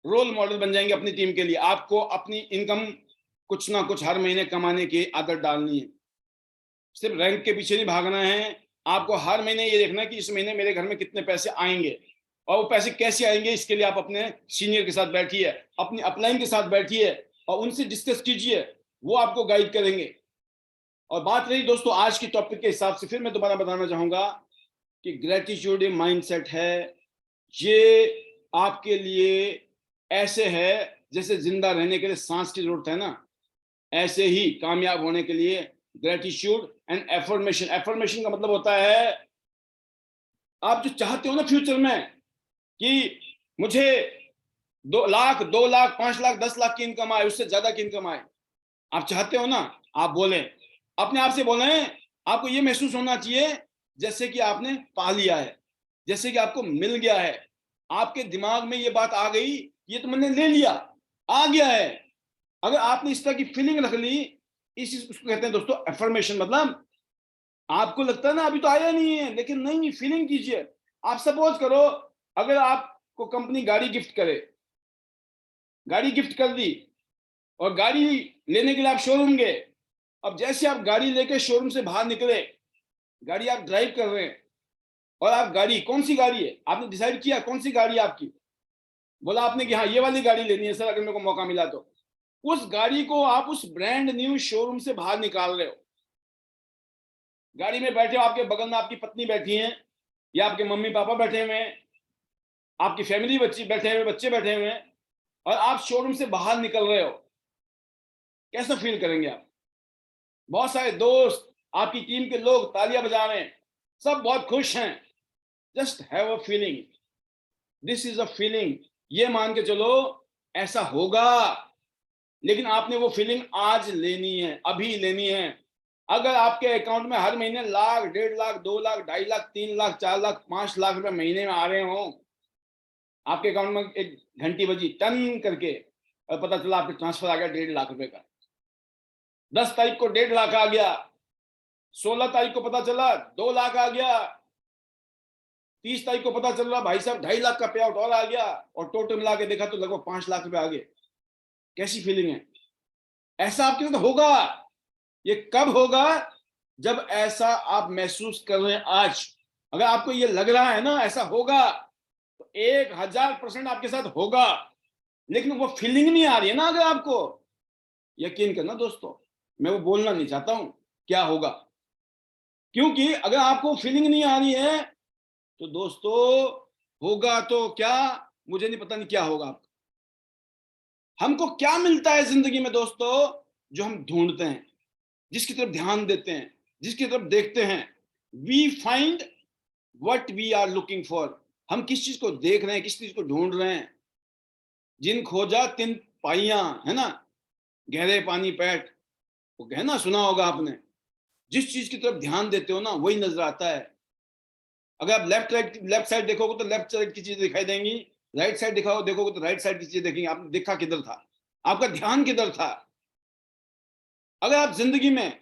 Speaker 1: रोल मॉडल बन जाएंगे अपनी टीम के लिए। आपको अपनी इनकम कुछ ना कुछ हर महीने कमाने की आदत डालनी है, सिर्फ रैंक के पीछे नहीं भागना है। आपको हर महीने ये देखना है कि इस महीने मेरे घर में कितने पैसे आएंगे, और वो पैसे कैसे आएंगे इसके लिए आप अपने सीनियर के साथ बैठिए, अपनी अपलाइन के साथ बैठिए और उनसे डिस्कस कीजिए, वो आपको गाइड करेंगे। और बात रही दोस्तों आज की टॉपिक के हिसाब से, फिर मैं दोबारा बताना चाहूंगा कि ग्रेटिट्यूड माइंडसेट है, ये आपके लिए ऐसे है जैसे जिंदा रहने के लिए सांस की जरूरत है ना, ऐसे ही कामयाब होने के लिए ग्रेटिट्यूड एंड एफर्मेशन। एफर्मेशन का मतलब होता है आप जो चाहते हो ना फ्यूचर में कि मुझे 2 लाख, 2 लाख, 5 लाख, 10 लाख की इनकम आए, उससे ज्यादा की इनकम आए, आप चाहते हो ना, आप बोले, अपने आप से बोले। आपको ये महसूस होना चाहिए जैसे कि आपने पा लिया है, जैसे कि आपको मिल गया है, आपके दिमाग में ये बात आ गई, ये तो मैंने ले लिया, आ गया है। अगर आपने इस तरह की फीलिंग रख ली, उसको कहते हैं दोस्तों एफर्मेशन। मतलब आपको लगता है ना अभी तो आया नहीं है, लेकिन नहीं, फीलिंग कीजिए। आप सपोज करो अगर आपको कंपनी गाड़ी गिफ्ट करे, गाड़ी गिफ्ट कर दी, और गाड़ी लेने के लिए आप शोरूम गए। अब जैसे आप गाड़ी लेके शोरूम से बाहर निकले, गाड़ी आप ड्राइव कर रहे हैं, और आप गाड़ी, कौन सी गाड़ी है आपने डिसाइड किया, कौन सी गाड़ी है आपकी, बोला आपने कि हाँ ये वाली गाड़ी लेनी है सर अगर मेरे को मौका मिला तो। उस गाड़ी को आप उस ब्रांड न्यू शोरूम से बाहर निकाल रहे हो, गाड़ी में बैठे हो, आपके बगल में आपकी पत्नी बैठी है, या आपके मम्मी पापा बैठे हुए हैं, आपकी फैमिली बच्ची बैठे हुए, बच्चे बैठे हुए हैं, और आप शोरूम से बाहर निकल रहे हो, कैसा फील करेंगे आप। बहुत सारे दोस्त, आपकी टीम के लोग तालियां बजा रहे हैं, सब बहुत खुश हैं। Just have a feeling, this is a feeling, ये मान के चलो ऐसा होगा। लेकिन आपने वो फीलिंग आज लेनी है, अभी लेनी है। अगर आपके अकाउंट में हर महीने लाख, 1.5 लाख, 2 लाख, 2.5 लाख, 3 लाख, 4 लाख, 5 लाख रुपए महीने में आ रहे हो, आपके अकाउंट में एक घंटी बजी टन करके और पता चला आपके ट्रांसफर आ गया 1.5 लाख रुपए का, 10 तारीख को 1.5 लाख आ गया, 16 तारीख को पता चला 2 लाख आ गया, 30 तारीख को पता चल रहा भाई साहब 2.5 लाख का पे आउट और आ गया, और टोटल मिला के देखा तो लगभग 5 लाख रुपए आ गए। कैसी फीलिंग है। ऐसा आपके साथ होगा। ये कब होगा, जब ऐसा आप महसूस कर रहे हैं आज। अगर आपको ये लग रहा है ना ऐसा होगा, तो 1000% आपके साथ होगा। लेकिन वो फीलिंग नहीं आ रही है ना, अगर आपको, यकीन करना दोस्तों, मैं वो बोलना नहीं चाहता हूं क्या होगा, क्योंकि अगर आपको फीलिंग नहीं आ रही है तो दोस्तों होगा तो क्या, मुझे नहीं पता नहीं क्या होगा आपका। हमको क्या मिलता है जिंदगी में दोस्तों, जो हम ढूंढते हैं, जिसकी तरफ ध्यान देते हैं, जिसकी तरफ देखते हैं, we find what we are looking for. हम किस चीज को देख रहे हैं, किस चीज को ढूंढ रहे हैं। जिन खोजा तिन पाइया, है ना, गहरे पानी पैठ, वो कहना सुना होगा आपने। जिस चीज की तरफ ध्यान देते हो ना वही नजर आता है। अगर आप लेफ्ट साइड देखोगे तो लेफ्ट साइड की चीजें दिखाई देंगी, राइट साइड देखोगे तो राइट साइड की चीजें देखेंगे। आपने देखा किधर था, आपका ध्यान किधर था। अगर आप जिंदगी में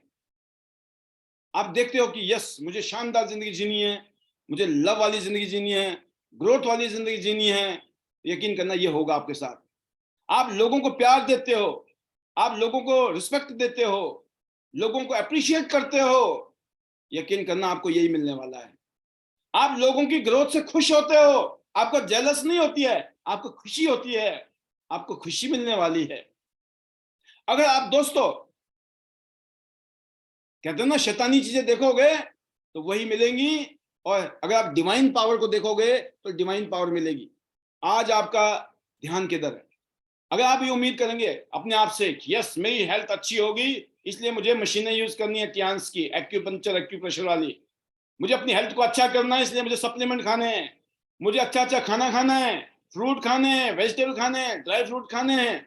Speaker 1: आप देखते हो कि यस मुझे शानदार जिंदगी जीनी है, मुझे लव वाली जिंदगी जीनी है, ग्रोथ वाली जिंदगी जीनी है, यकीन करना ये होगा आपके साथ। आप लोगों को प्यार देते हो, आप लोगों को रिस्पेक्ट देते हो, लोगों को अप्रिशिएट करते हो, यकीन करना आपको यही मिलने वाला है। आप लोगों की ग्रोथ से खुश होते हो, आपको जेलस नहीं होती है, आपको खुशी होती है, आपको खुशी मिलने वाली है। अगर आप दोस्तों कहते हैं ना शैतानी चीजें देखोगे तो वही मिलेंगी, और अगर आप डिवाइन पावर को देखोगे तो डिवाइन पावर मिलेगी। आज आपका ध्यान किधर है? अगर आप ये उम्मीद करेंगे अपने आप से कि यस मेरी हेल्थ अच्छी होगी, इसलिए मुझे मशीनें यूज करनी है टियान्स की, एक्यूपंक्चर एक्यूप्रेशर वाली, मुझे अपनी हेल्थ को अच्छा करना है इसलिए मुझे सप्लीमेंट खाने हैं, मुझे अच्छा अच्छा खाना खाना है, फ्रूट खाने हैं, वेजिटेबल खाने हैं, ड्राई फ्रूट खाने हैं,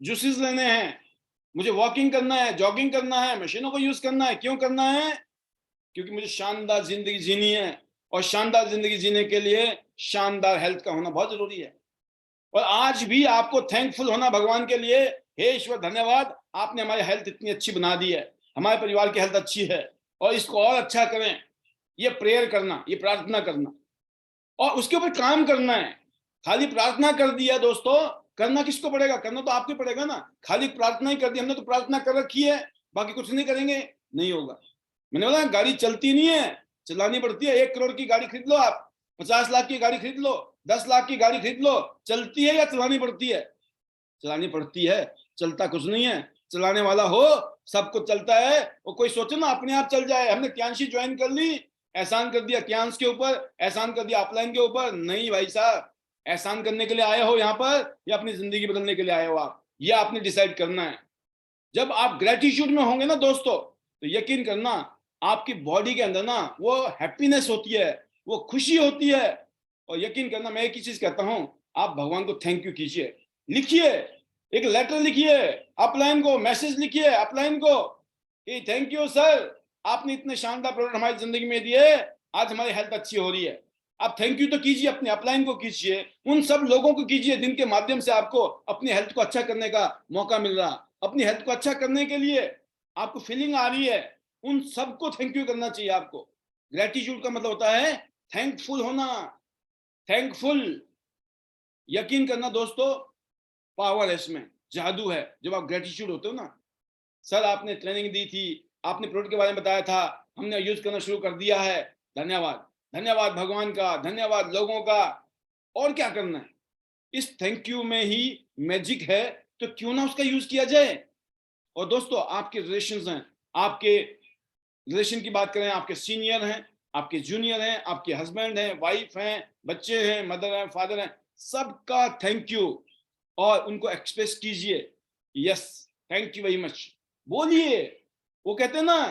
Speaker 1: जूसेस लेने हैं, मुझे वॉकिंग करना है, जॉगिंग करना है, मशीनों को यूज करना है। क्यों करना है? क्योंकि मुझे शानदार जिंदगी जीनी है, और शानदार जिंदगी जीने के लिए शानदार हेल्थ का होना बहुत जरूरी है। और आज भी आपको थैंकफुल होना भगवान के लिए, हे ईश्वर धन्यवाद आपने हमारी हेल्थ इतनी अच्छी बना दी है, हमारे परिवार की हेल्थ अच्छी है, और इसको और अच्छा करें। ये प्रेयर करना, ये प्रार्थना करना, और उसके ऊपर काम करना है। खाली प्रार्थना कर दिया दोस्तों, करना किसको पड़ेगा? करना तो आपको पड़ेगा ना। खाली प्रार्थना ही कर दी, हमने तो प्रार्थना कर रखी है, बाकी कुछ नहीं करेंगे, नहीं होगा। मैंने बोला गाड़ी चलती नहीं है, चलानी पड़ती है। 1 करोड़ की गाड़ी खरीद लो आप, 50 लाख की गाड़ी खरीद लो, 10 लाख की गाड़ी खरीद लो, चलती है या चलानी पड़ती है? चलानी पड़ती है। चलता कुछ नहीं है, चलाने वाला हो सब कुछ चलता है। और कोई सोचे ना अपने आप चल जाए, हमने त्यांशी ज्वाइन कर ली, एहसान कर दिया त्यांश के ऊपर, एहसान कर दिया अपलाइन के ऊपर। नहीं भाई साहब, एहसान करने के लिए आए हो यहाँ पर या अपनी जिंदगी बदलने के लिए आए हो आप, ये आपने डिसाइड करना है। जब आप ग्रेटिट्यूड में होंगे ना दोस्तों, तो यकीन करना आपकी बॉडी के अंदर ना वो हैप्पीनेस होती है, वो खुशी होती है। और यकीन करना मैं एक ही चीज कहता हूं, आप भगवान को थैंक यू कीजिए, लिखिए, एक लेटर लिखिए अपलाइन को, मैसेज लिखिए अपलाइन को कि थैंक यू सर, आपने इतने शानदार प्रोडक्ट हमारी जिंदगी में दिए, आज हमारी हेल्थ अच्छी हो रही है। आप थैंक यू तो कीजिए, अपने अपलाइन को कीजिए, उन सब लोगों को कीजिए जिनके माध्यम से आपको अपनी हेल्थ को अच्छा करने का मौका मिल रहा। अपनी हेल्थ को अच्छा करने के लिए आपको फीलिंग आ रही है, उन सबको थैंक यू करना चाहिए आपको। ग्रेटिट्यूड का मतलब होता है थैंकफुल होना, थैंकफुल। यकीन करना दोस्तों, पावर है इसमें, जादू है जब आप ग्रेटिट्यूड होते हो ना। सर आपने ट्रेनिंग दी थी, आपने प्रोडक्ट के बारे में बताया था, हमने यूज करना शुरू कर दिया है, धन्यवाद। धन्यवाद भगवान का, धन्यवाद लोगों का। और क्या करना है? इस थैंक यू में ही मैजिक है, तो क्यों ना उसका यूज किया जाए। और दोस्तों आपके रिलेशंस हैं, आपके रिलेशन की बात करें, आपके सीनियर हैं, आपके जूनियर हैं, आपके हस्बैंड हैं, वाइफ हैं, बच्चे हैं, मदर हैं, फादर हैं, सबका थैंक यू, और उनको एक्सप्रेस कीजिए, yes thank you very much बोलिए। वो कहते हैं ना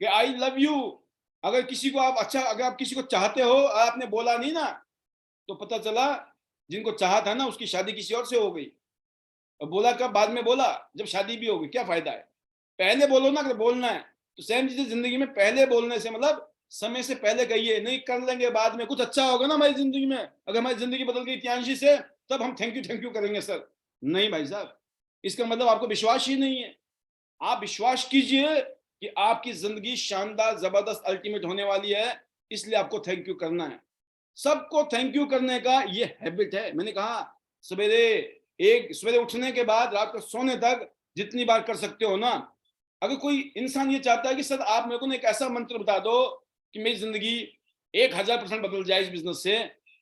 Speaker 1: कि आई लव यू। अगर किसी को आप अच्छा, अगर आप किसी को चाहते हो और आपने बोला नहीं ना, तो पता चला जिनको चाहा था ना उसकी शादी किसी और से हो गई। और बोला कब? बाद में बोला जब शादी भी हो गई, क्या फायदा है? पहले बोलो ना, अगर बोलना है तो सेम चीजें जिंदगी में पहले बोलने से मतलब समय से पहले कहिए, नहीं कर लेंगे बाद में, कुछ अच्छा होगा ना हमारी जिंदगी में, अगर हमारी जिंदगी बदल गई त्यांशी से, तब हम थैंक यू करेंगे सर। नहीं भाई साहब, इसका मतलब आपको विश्वास ही नहीं है। आप विश्वास कीजिए कि आपकी जिंदगी शानदार, जबरदस्त, अल्टीमेट होने वाली है, इसलिए आपको थैंक यू करना है। सबको थैंक यू करने का ये हैबिट है। मैंने कहा सवेरे उठने के बाद रात को सोने तक जितनी बार कर सकते हो ना। अगर कोई इंसान ये चाहता है कि सर आप मेरे को ना एक ऐसा मंत्र बता दो कि मेरी जिंदगी 1000% बदल जाए इस बिजनेस से,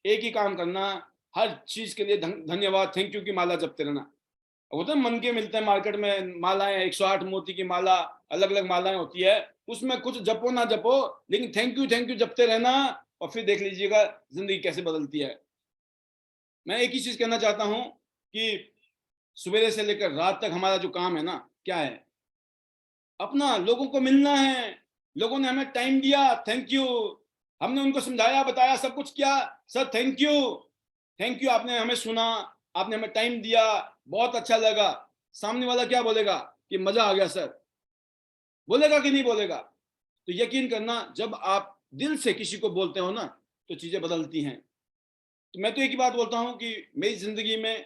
Speaker 1: एक ही काम करना, हर चीज के लिए धन्यवाद थैंक यू की माला जपते रहना। होता है मन के मिलते हैं मार्केट में मालाएं, 108 मोती की माला, अलग अलग मालाएं होती है, उसमें कुछ जपो ना जपो, लेकिन थैंक यू जपते रहना, और फिर देख लीजिएगा जिंदगी कैसे बदलती है। मैं एक ही चीज कहना चाहता हूं कि सवेरे से लेकर रात तक हमारा जो काम है ना, क्या है? अपना लोगों को मिलना है। लोगों ने हमें टाइम दिया, थैंक यू। हमने उनको समझाया, बताया, सब कुछ किया, sir thank you. Thank you, आपने हमें सुना, आपने हमें टाइम दिया, बहुत अच्छा लगा। सामने वाला क्या बोलेगा? कि मजा आ गया सर, बोलेगा कि नहीं बोलेगा? तो यकीन करना जब आप दिल से किसी को बोलते हो ना, तो चीजें बदलती हैं। तो मैं तो एक ही बात बोलता हूँ कि मेरी जिंदगी में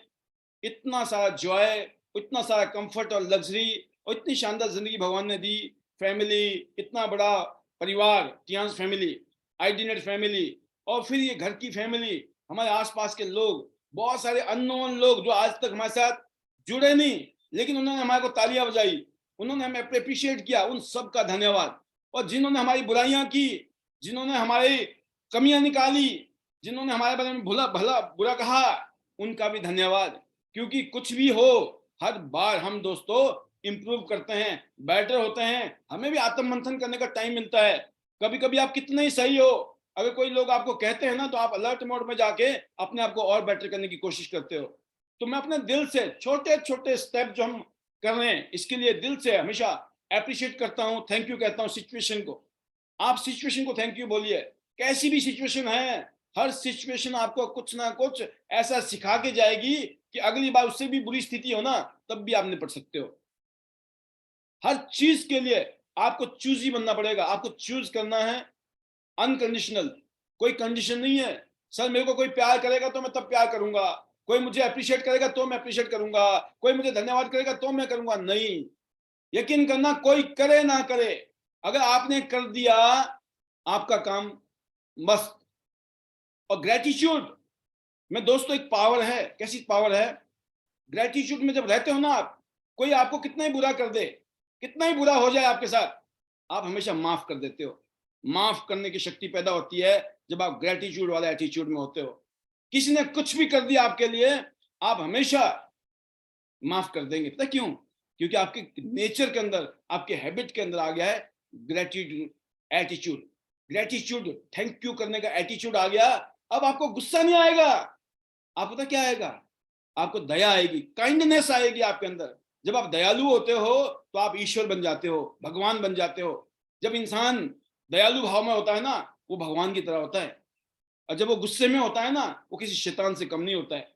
Speaker 1: इतना सारा जॉय, इतना सारा कंफर्ट और लग्जरी और इतनी शानदार जिंदगी भगवान ने दी। फैमिली, इतना बड़ा परिवार, टियांस फैमिली, आईडीनेट फैमिली, और फिर ये घर की फैमिली, हमारे आसपास के लोग, बहुत सारे अननोन लोग जो आज तक हमारे साथ जुड़े नहीं, लेकिन उन्होंने हमारे को तालियां बजाई, उन्होंने हमें अप्रिशिएट किया, उन सब का धन्यवाद। और जिन्होंने हमारी बुराइयां की, जिन्होंने हमारी कमियां निकाली, जिन्होंने हमारे बारे में भला भला बुरा कहा, उनका भी धन्यवाद। क्योंकि कुछ भी हो, हर बार हम दोस्तों इंप्रूव करते हैं, बेटर होते हैं, हमें भी आत्म मंथन करने का टाइम मिलता है। कभी कभी आप कितने ही सही हो, अगर कोई लोग आपको कहते हैं ना, तो आप अलर्ट मोड में जाके अपने आप को और बेटर करने की कोशिश करते हो। तो मैं अपने दिल से छोटे छोटे स्टेप जो हम कर रहे हैं, इसके लिए दिल से हमेशा अप्रिशिएट करता हूँ, थैंक यू कहता हूँ सिचुएशन को। आप सिचुएशन को थैंक यू बोलिए, कैसी भी सिचुएशन है, हर सिचुएशन आपको कुछ ना कुछ ऐसा सिखा के जाएगी कि अगली बार उससे भी बुरी स्थिति हो ना, तब भी आप निपट सकते हो। हर चीज के लिए आपको चूजी बनना पड़ेगा, आपको चूज करना है अनकंडीशनल। कोई कंडीशन नहीं है, सर मेरे को कोई प्यार करेगा तो मैं तब प्यार करूंगा, कोई मुझे अप्रिशिएट करेगा तो मैं अप्रिशिएट करूंगा, कोई मुझे धन्यवाद करेगा तो मैं करूंगा, नहीं। यकीन करना, कोई करे ना करे, अगर आपने कर दिया, आपका काम मस्त। और ग्रेटिट्यूड में दोस्तों एक पावर है। कैसी पावर है? ग्रेटिट्यूड में जब रहते हो ना आप, कोई आपको कितना ही बुरा कर दे, कितना ही बुरा हो जाए आपके साथ, आप हमेशा माफ कर देते हो। माफ करने की शक्ति पैदा होती है जब आप ग्रेटिट्यूड वाले एटीट्यूड में होते हो। किसी ने कुछ भी कर दिया आपके लिए, आप हमेशा माफ कर देंगे। पता क्यों? क्योंकि आपके नेचर के अंदर, आपके हैबिट के अंदर आ गया है gratitude attitude. Gratitude, thank you करने का एटीट्यूड आ गया, अब आपको गुस्सा नहीं आएगा। आप पता क्या आएगा? आपको दया आएगी, काइंडनेस आएगी आपके अंदर। जब आप दयालु होते हो तो आप ईश्वर बन जाते हो, भगवान बन जाते हो। जब इंसान दयालु भाव में होता है ना, वो भगवान की तरह होता है। और जब वो गुस्से में होता है ना, वो किसी शैतान से कम नहीं होता है।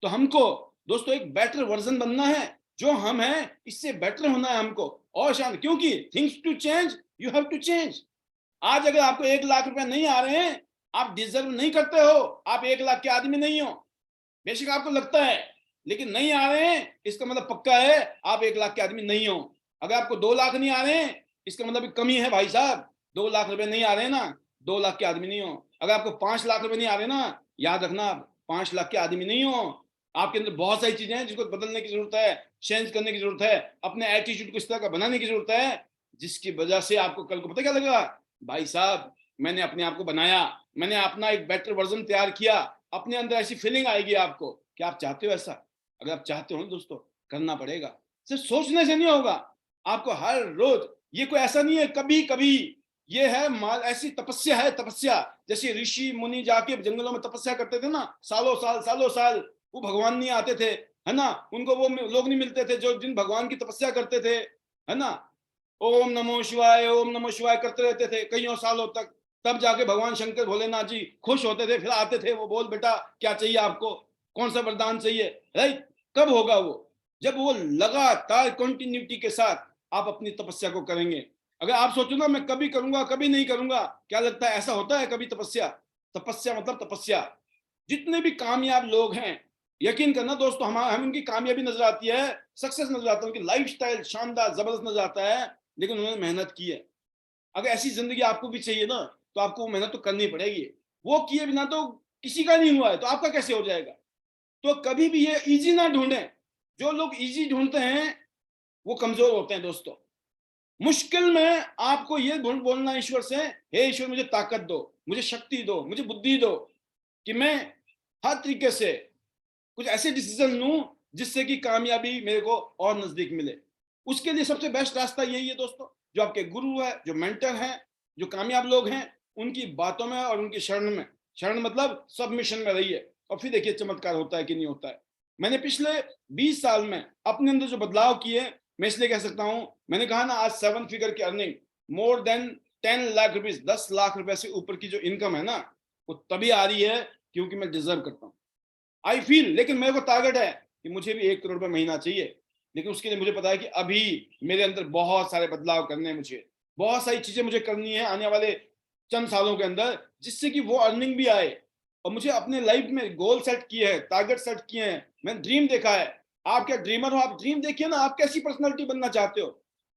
Speaker 1: तो हमको दोस्तों एक बेटर वर्जन बनना है। जो हम हैं इससे बेटर होना है हमको, और शांत। क्योंकि things to change, you have to change. आज अगर आपको 1 लाख रुपए नहीं आ रहे हैं, आप डिजर्व नहीं करते हो, आप 1 लाख के आदमी नहीं हो। बेशक आपको लगता है, लेकिन नहीं आ रहे हैं इसका मतलब पक्का है आप 1 लाख के आदमी नहीं हो। अगर आपको 2 लाख नहीं आ रहे हैं, इसका मतलब कमी है भाई साहब। 2 लाख रुपए नहीं आ रहे हैं ना, 2 लाख के आदमी नहीं हो। अगर आपको 5 लाख रुपए नहीं आ रहे ना, याद रखना आप 5 लाख के आदमी नहीं हो। आपके अंदर बहुत सारी चीजें हैं जिसको बदलने की जरूरत है, चेंज करने की जरूरत है, अपने एटीट्यूड को इस तरह का बनाने की जरूरत है जिसकी वजह से आपको कल को पता क्या लगेगा, भाई साहब मैंने अपने आप को बनाया, मैंने अपना एक बेटर वर्जन तैयार किया। अपने अंदर ऐसी फीलिंग आएगी आपको कि आप चाहते हो ऐसा। अगर आप चाहते हो दोस्तों, करना पड़ेगा। सिर्फ सोचने से नहीं होगा, आपको हर रोज। ये कोई ऐसा नहीं है कभी कभी, ये है माल, ऐसी तपस्या है, तपस्या। जैसे ऋषि मुनि जाके जंगलों में तपस्या करते थे ना, सालों साल, वो भगवान नहीं आते थे, है ना, उनको वो लोग नहीं मिलते थे जो जिन भगवान की तपस्या करते थे, है ना। ओम नमो शिवाय, ओम नमो शिवाय करते रहते थे कईयों सालों तक। तब जाके भगवान शंकर भोलेनाथ जी खुश होते थे, फिर आते थे, वो बोल बेटा क्या चाहिए आपको, कौन सा वरदान चाहिए, राइट। कब होगा वो? जब वो लगातार कंटिन्यूटी के साथ आप अपनी तपस्या को करेंगे। अगर आप सोचो ना मैं कभी करूंगा कभी नहीं करूंगा, क्या लगता है ऐसा होता है कभी? तपस्या, तपस्या मतलब तपस्या। जितने भी कामयाब लोग हैं, यकीन करना दोस्तों, हम उनकी कामयाबी नजर आती है, सक्सेस नजर आता है, उनकी लाइफस्टाइल शानदार जबरदस्त नजर आता है, लेकिन उन्होंने मेहनत की है। अगर ऐसी जिंदगी आपको भी चाहिए ना, तो आपको मेहनत तो करनी पड़ेगी। वो किए बिना तो किसी का नहीं हुआ है, तो आपका कैसे हो जाएगा? तो कभी भी ये इजी ना ढूंढें। जो लोग इजी ढूंढते हैं वो कमजोर होते हैं दोस्तों। मुश्किल में आपको ये बोलना ईश्वर से, हे ईश्वर मुझे ताकत दो, मुझे शक्ति दो, मुझे बुद्धि दो, कि मैं हर तरीके से कुछ ऐसे डिसीजन लूं जिससे कि कामयाबी मेरे को और नजदीक मिले। उसके लिए सबसे बेस्ट रास्ता यही है दोस्तों, जो आपके गुरु है, जो मेंटर हैं, जो कामयाब लोग हैं, उनकी बातों में और उनकी शरण में, शरण मतलब सबमिशन में रहिए, और फिर देखिए चमत्कार होता है कि नहीं होता है। मैंने पिछले 20 साल में अपने अंदर जो बदलाव किए, मैं इसलिए कह सकता हूं, मैंने कहा ना आज 7 फिगर की earning, more than 10 lakh rupees, 10 lakh रुपए से ऊपर की जो इनकम है ना, वो तभी आ रही है क्योंकि मैं डिजर्व करता हूँ, आई फील। लेकिन मेरे को टारगेट है कि मुझे भी 1 करोड़ रुपए महीना चाहिए, लेकिन उसके लिए मुझे पता है कि अभी मेरे अंदर बहुत सारे बदलाव करने हैं, मुझे बहुत सारी चीजें मुझे करनी है आने वाले चंद सालों के अंदर, जिससे कि वो अर्निंग भी आए। और मुझे अपने लाइफ में गोल सेट किए हैं, टारगेट सेट किए हैं, मैंने ड्रीम देखा है। आप क्या ड्रीमर हो? आप ड्रीम देखिए ना, आप कैसी पर्सनालिटी बनना चाहते हो?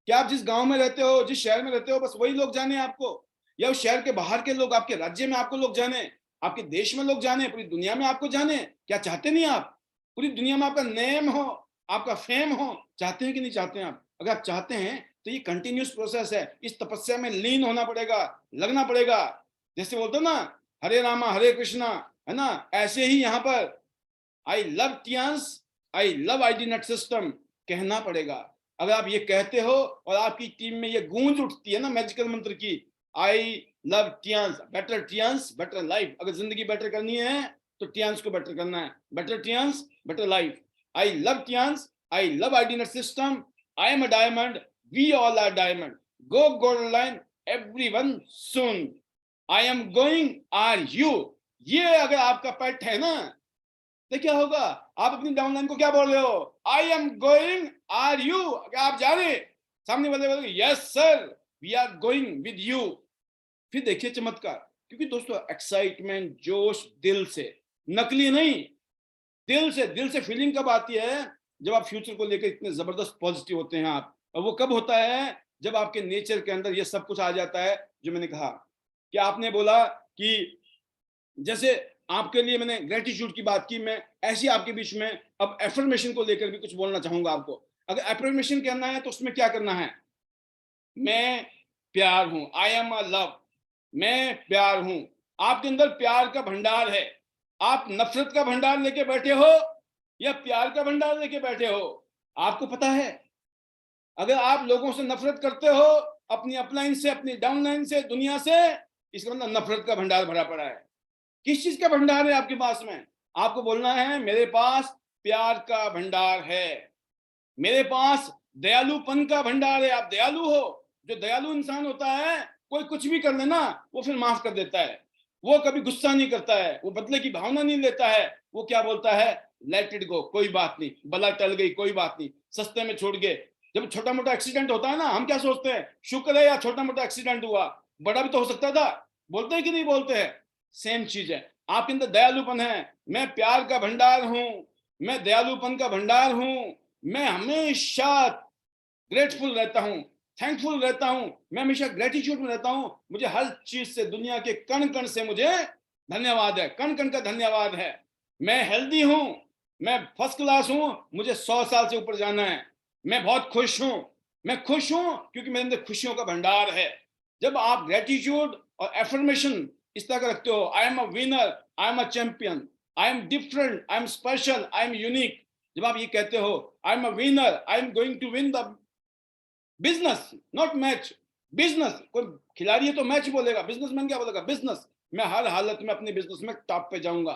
Speaker 1: क्या आप जिस गांव में रहते हो, जिस शहर में रहते हो, बस वही लोग जाने आपको, या उस शहर के बाहर के लोग, आपके राज्य में आपको लोग जाने, आपके देश में लोग जाने, पूरी दुनिया में आपको जाने? क्या चाहते नहीं आप? पूरी दुनिया में आपका नेम हो, आपका फेम हो, चाहते हैं कि नहीं चाहते हैं आप? अगर आप चाहते हैं तो ये कंटिन्यूस प्रोसेस है, इस तपस्या में लीन होना पड़ेगा, लगना पड़ेगा। जैसे बोलते ना, हरे रामा हरे कृष्णा, है ना, ऐसे ही यहाँ पर I love Tiens, I love ID net system कहना पड़ेगा। अगर आप ये कहते हो और आपकी टीम में ये गूंज उठती है ना मैजिकल मंत्र की, आई लव टियांस, बेटर लाइफ। अगर जिंदगी बेटर करनी है तो टियांस को बेटर करना है, better Tiens better life. I love Tiens, I love ID net system, I am a diamond, we all are diamond, go golden line everyone soon, I am going, are you. ये अगर आपका पेट है ना, तो क्या होगा? आप अपनी डाउनलाइन को क्या बोल रहे हो? I am going, are you? क्या आप जा रहे? सामने वाले बोले yes sir, we are going with you. फिर देखिए चमत्कार। क्योंकि दोस्तों एक्साइटमेंट, जोश दिल से, नकली नहीं, दिल से फीलिंग कब आती है? जब आप फ्यूचर को लेकर इतने जबरदस्त पॉजिटिव होते हैं आप। और वो कब होता है? जब आपके नेचर के अंदर ये सब कुछ आ जाता है जो मैंने कहा। कि आपने बोला कि जैसे आपके लिए मैंने ग्रेटिट्यूड की बात की, मैं ऐसी आपके बीच में अब एफर्मेशन को लेकर भी कुछ बोलना चाहूंगा आपको। अगर एफर्मेशन करना है तो उसमें क्या करना है? मैं प्यार हूं, आई एम अ लव, मैं प्यार हूं। आपके अंदर प्यार का भंडार है। आप नफरत का भंडार लेके बैठे हो या प्यार का भंडार लेके बैठे हो? आपको पता है, अगर आप लोगों से नफरत करते हो, अपनी अपलाइन से, अपनी डाउनलाइन से, दुनिया से, इसका मतलब नफरत का भंडार भरा पड़ा है। किस चीज का भंडार है आपके पास में? आपको बोलना है मेरे पास प्यार का भंडार है, मेरे पास दयालुपन का भंडार है। आप दयालु हो। जो दयालु इंसान होता है, कोई कुछ भी कर लेना वो फिर माफ कर देता है, वो कभी गुस्सा नहीं करता है, वो बदले की भावना नहीं लेता है। वो क्या बोलता है? लेट इट गो, कोई बात नहीं, बला टल गई, कोई बात नहीं, सस्ते में छोड़ गए। जब छोटा मोटा एक्सीडेंट होता है ना, हम क्या सोचते हैं? शुक्र है यार छोटा मोटा एक्सीडेंट हुआ, बड़ा भी तो हो सकता था। बोलते हैं कि नहीं बोलते हैं? सेम चीज है, आपके अंदर दयालुपन है। मैं प्यार का भंडार हूं, मैं दयालुपन का भंडार हूं। मैं हमेशा ग्रेटफुल रहता हूं, थैंकफुल रहता हूं, मैं हमेशा ग्रेटिट्यूड में रहता हूं। मुझे हर चीज से, दुनिया के कण कण से मुझे धन्यवाद है, कण कण का धन्यवाद है। मैं हेल्दी हूं, मैं फर्स्ट क्लास हूं, मुझे 100 साल से ऊपर जाना है। मैं बहुत खुश हूं, मैं खुश हूं क्योंकि मेरे अंदर खुशियों का भंडार है। जब आप ग्रेटिट्यूड और एफर्मेशन इस तरह का रखते हो, I am a winner, I am a champion, I am different, I am special, I am unique. जब आप ये कहते हो, I am a winner, I am going to win the business, not match, business. कोई खिलाड़ी है तो match बोलेगा, बिजनेसमैन क्या बोलेगा? बिजनेस। मैं हर हालत में अपने बिजनेस में टॉप पे जाऊंगा।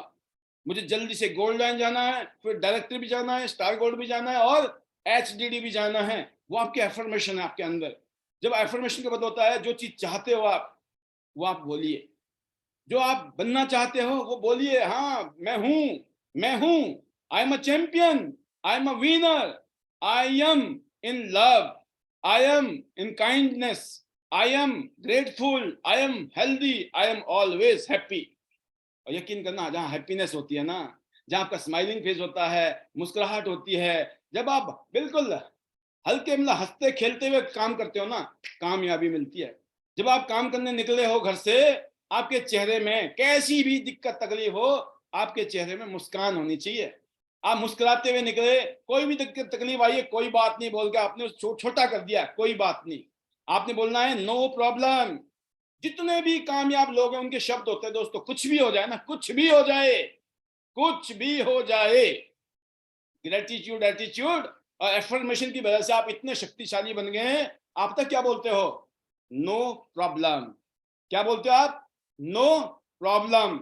Speaker 1: मुझे जल्दी से गोल्ड लाइन जाना है, फिर डायरेक्टर भी जाना है, स्टार गोल्ड भी जाना है, और एचडीडी भी जाना है। वो आपके एफर्मेशन है आपके अंदर। जब एफर्मेशन का मतलब होता है, जो चीज चाहते हो आप, वो आप बोलिए। जो आप बनना चाहते हो वो बोलिए। हाँ मैं हूं, मैं हूं, आई am a champion, I am a winner, I M in love, I am in kindness, I am grateful, I am healthy, I am always happy. और यकीन करना, जहां हैप्पीनेस होती है ना, जहां आपका स्माइलिंग फेस होता है, मुस्कुराहट होती है, जब आप बिल्कुल हल्के मतलब हंसते खेलते हुए काम करते हो ना, कामयाबी मिलती है। जब आप काम करने निकले हो घर से, आपके चेहरे में कैसी भी दिक्कत तकलीफ हो, आपके चेहरे में मुस्कान होनी चाहिए। आप मुस्कुराते हुए निकले, कोई भी दिक्कत तकलीफ आई है, कोई बात नहीं बोल के आपने छोटा कर दिया, कोई बात नहीं। आपने बोलना है नो प्रॉब्लम। जितने भी कामयाब लोग हैं उनके शब्द होते हैं दोस्तों, कुछ भी हो जाए ना, कुछ भी हो जाए, कुछ भी हो जाए, ग्रेटिट्यूड, एटीट्यूड और एफर्मेशन की वजह से आप इतने शक्तिशाली बन गए हैं। आप तक क्या बोलते हो? No problem. क्या बोलते हो आप? No problem.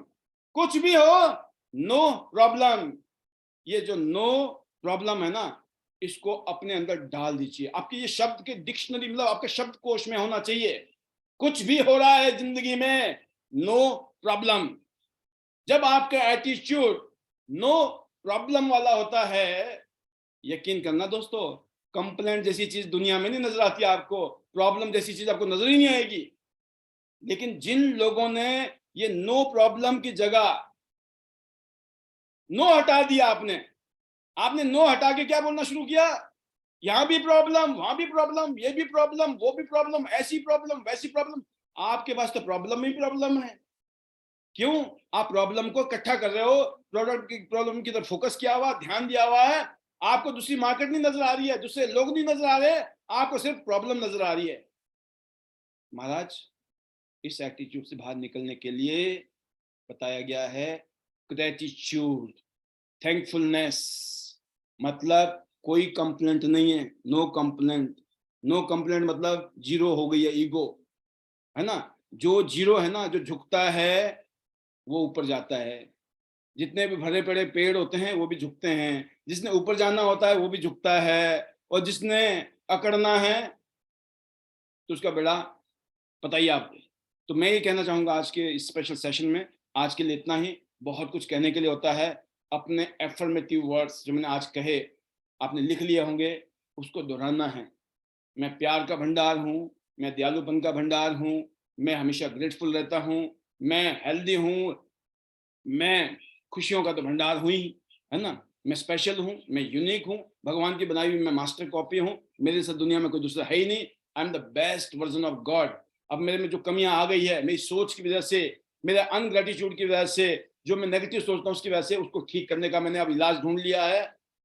Speaker 1: कुछ भी हो, नो प्रॉब्लम। ये जो नो प्रॉब्लम है ना, इसको अपने अंदर डाल दीजिए। आपके ये शब्द के डिक्शनरी, मतलब आपके शब्द कोश में होना चाहिए। कुछ भी हो रहा है जिंदगी में, नो प्रॉब्लम। जब आपका एटीट्यूड नो प्रॉब्लम वाला होता है, यकीन करना दोस्तों, कंप्लेंट जैसी चीज दुनिया में नहीं नजर आती आपको, प्रॉब्लम जैसी चीज आपको नजर ही नहीं आएगी। लेकिन जिन लोगों ने ये नो प्रॉब्लम की जगह नो हटा दिया, आपने नो हटा के क्या बोलना शुरू किया, यहां भी प्रॉब्लम, वहां भी प्रॉब्लम, ये भी प्रॉब्लम, वो भी प्रॉब्लम, ऐसी प्रॉब्लम, वैसी प्रॉब्लम। आपके पास तो प्रॉब्लम ही प्रॉब्लम है। क्यों? आप प्रॉब्लम को इकट्ठा कर रहे हो, प्रॉब्लम की तरफ फोकस किया हुआ, ध्यान दिया हुआ है। आपको दूसरी मार्केट नहीं नजर आ रही है, दूसरे लोग नहीं नजर आ रहे, आपको सिर्फ प्रॉब्लम नजर आ रही है। महाराज, इस एटीट्यूड से बाहर निकलने के लिए बताया गया है ग्रेटिट्यूड, थैंकफुलनेस। मतलब कोई कंप्लेंट नहीं है, नो कंप्लेंट। नो कंप्लेंट मतलब जीरो हो गई है ईगो, है ना। जो जीरो है ना, जो झुकता है वो ऊपर जाता है। जितने भी भरे पड़े पेड़ होते हैं वो भी झुकते हैं, जिसने ऊपर जाना होता है वो भी झुकता है, और जिसने अकड़ना है तो उसका बेड़ा पता ही आपको। तो मैं ये कहना चाहूंगा आज के इस स्पेशल सेशन में, आज के लिए इतना ही। बहुत कुछ कहने के लिए होता है। अपने एफर्मेटिव वर्ड्स जो मैंने आज कहे, आपने लिख लिए होंगे, उसको दोहराना है। मैं प्यार का भंडार हूँ, मैं दयालुपन का भंडार हूँ, मैं हमेशा ग्रेटफुल रहता हूँ, मैं हेल्दी हूँ, मैं खुशियों का तो भंडार हूँ ही, है ना। मैं स्पेशल हूँ, मैं यूनिक हूँ, भगवान की बनाई हुई मैं मास्टर कॉपी हूँ, मेरे से दुनिया में कोई दूसरा है ही नहीं। I am the best version of God. अब मेरे में जो कमियां आ गई है, मेरी सोच की वजह से, मेरे अनग्रेटिट्यूड की वजह से, जो मैं नेगेटिव सोचता हूँ उसकी वजह से, उसको ठीक करने का मैंने अब इलाज ढूंढ लिया है,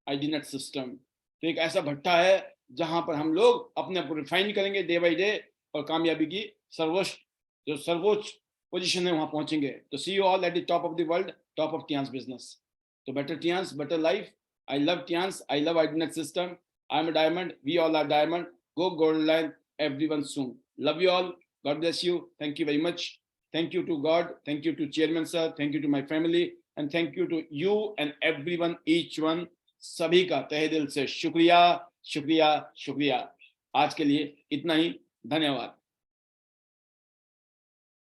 Speaker 1: आईडीनेट सिस्टम। तो एक ऐसा भट्टा है जहां पर हम लोग अपने आप को रिफाइन करेंगे डे बाई डे, और कामयाबी की सर्वोच्च पोजीशन है वहां पहुंचेंगे। तो see you all at the top of the world, top of Tiens business. तो better Tiens, better life. I love Tiens, I love IDNet system. I am a diamond, we all are diamond. Go gold line everyone soon. Love you all. God bless you. Thank you very much. Thank you to God. Thank you to Chairman sir. Thank you to my family. And thank you to you and everyone, each one. सभी का तहे दिल से शुक्रिया, शुक्रिया, शुक्रिया। आज के लिए इतना ही। धन्यवाद।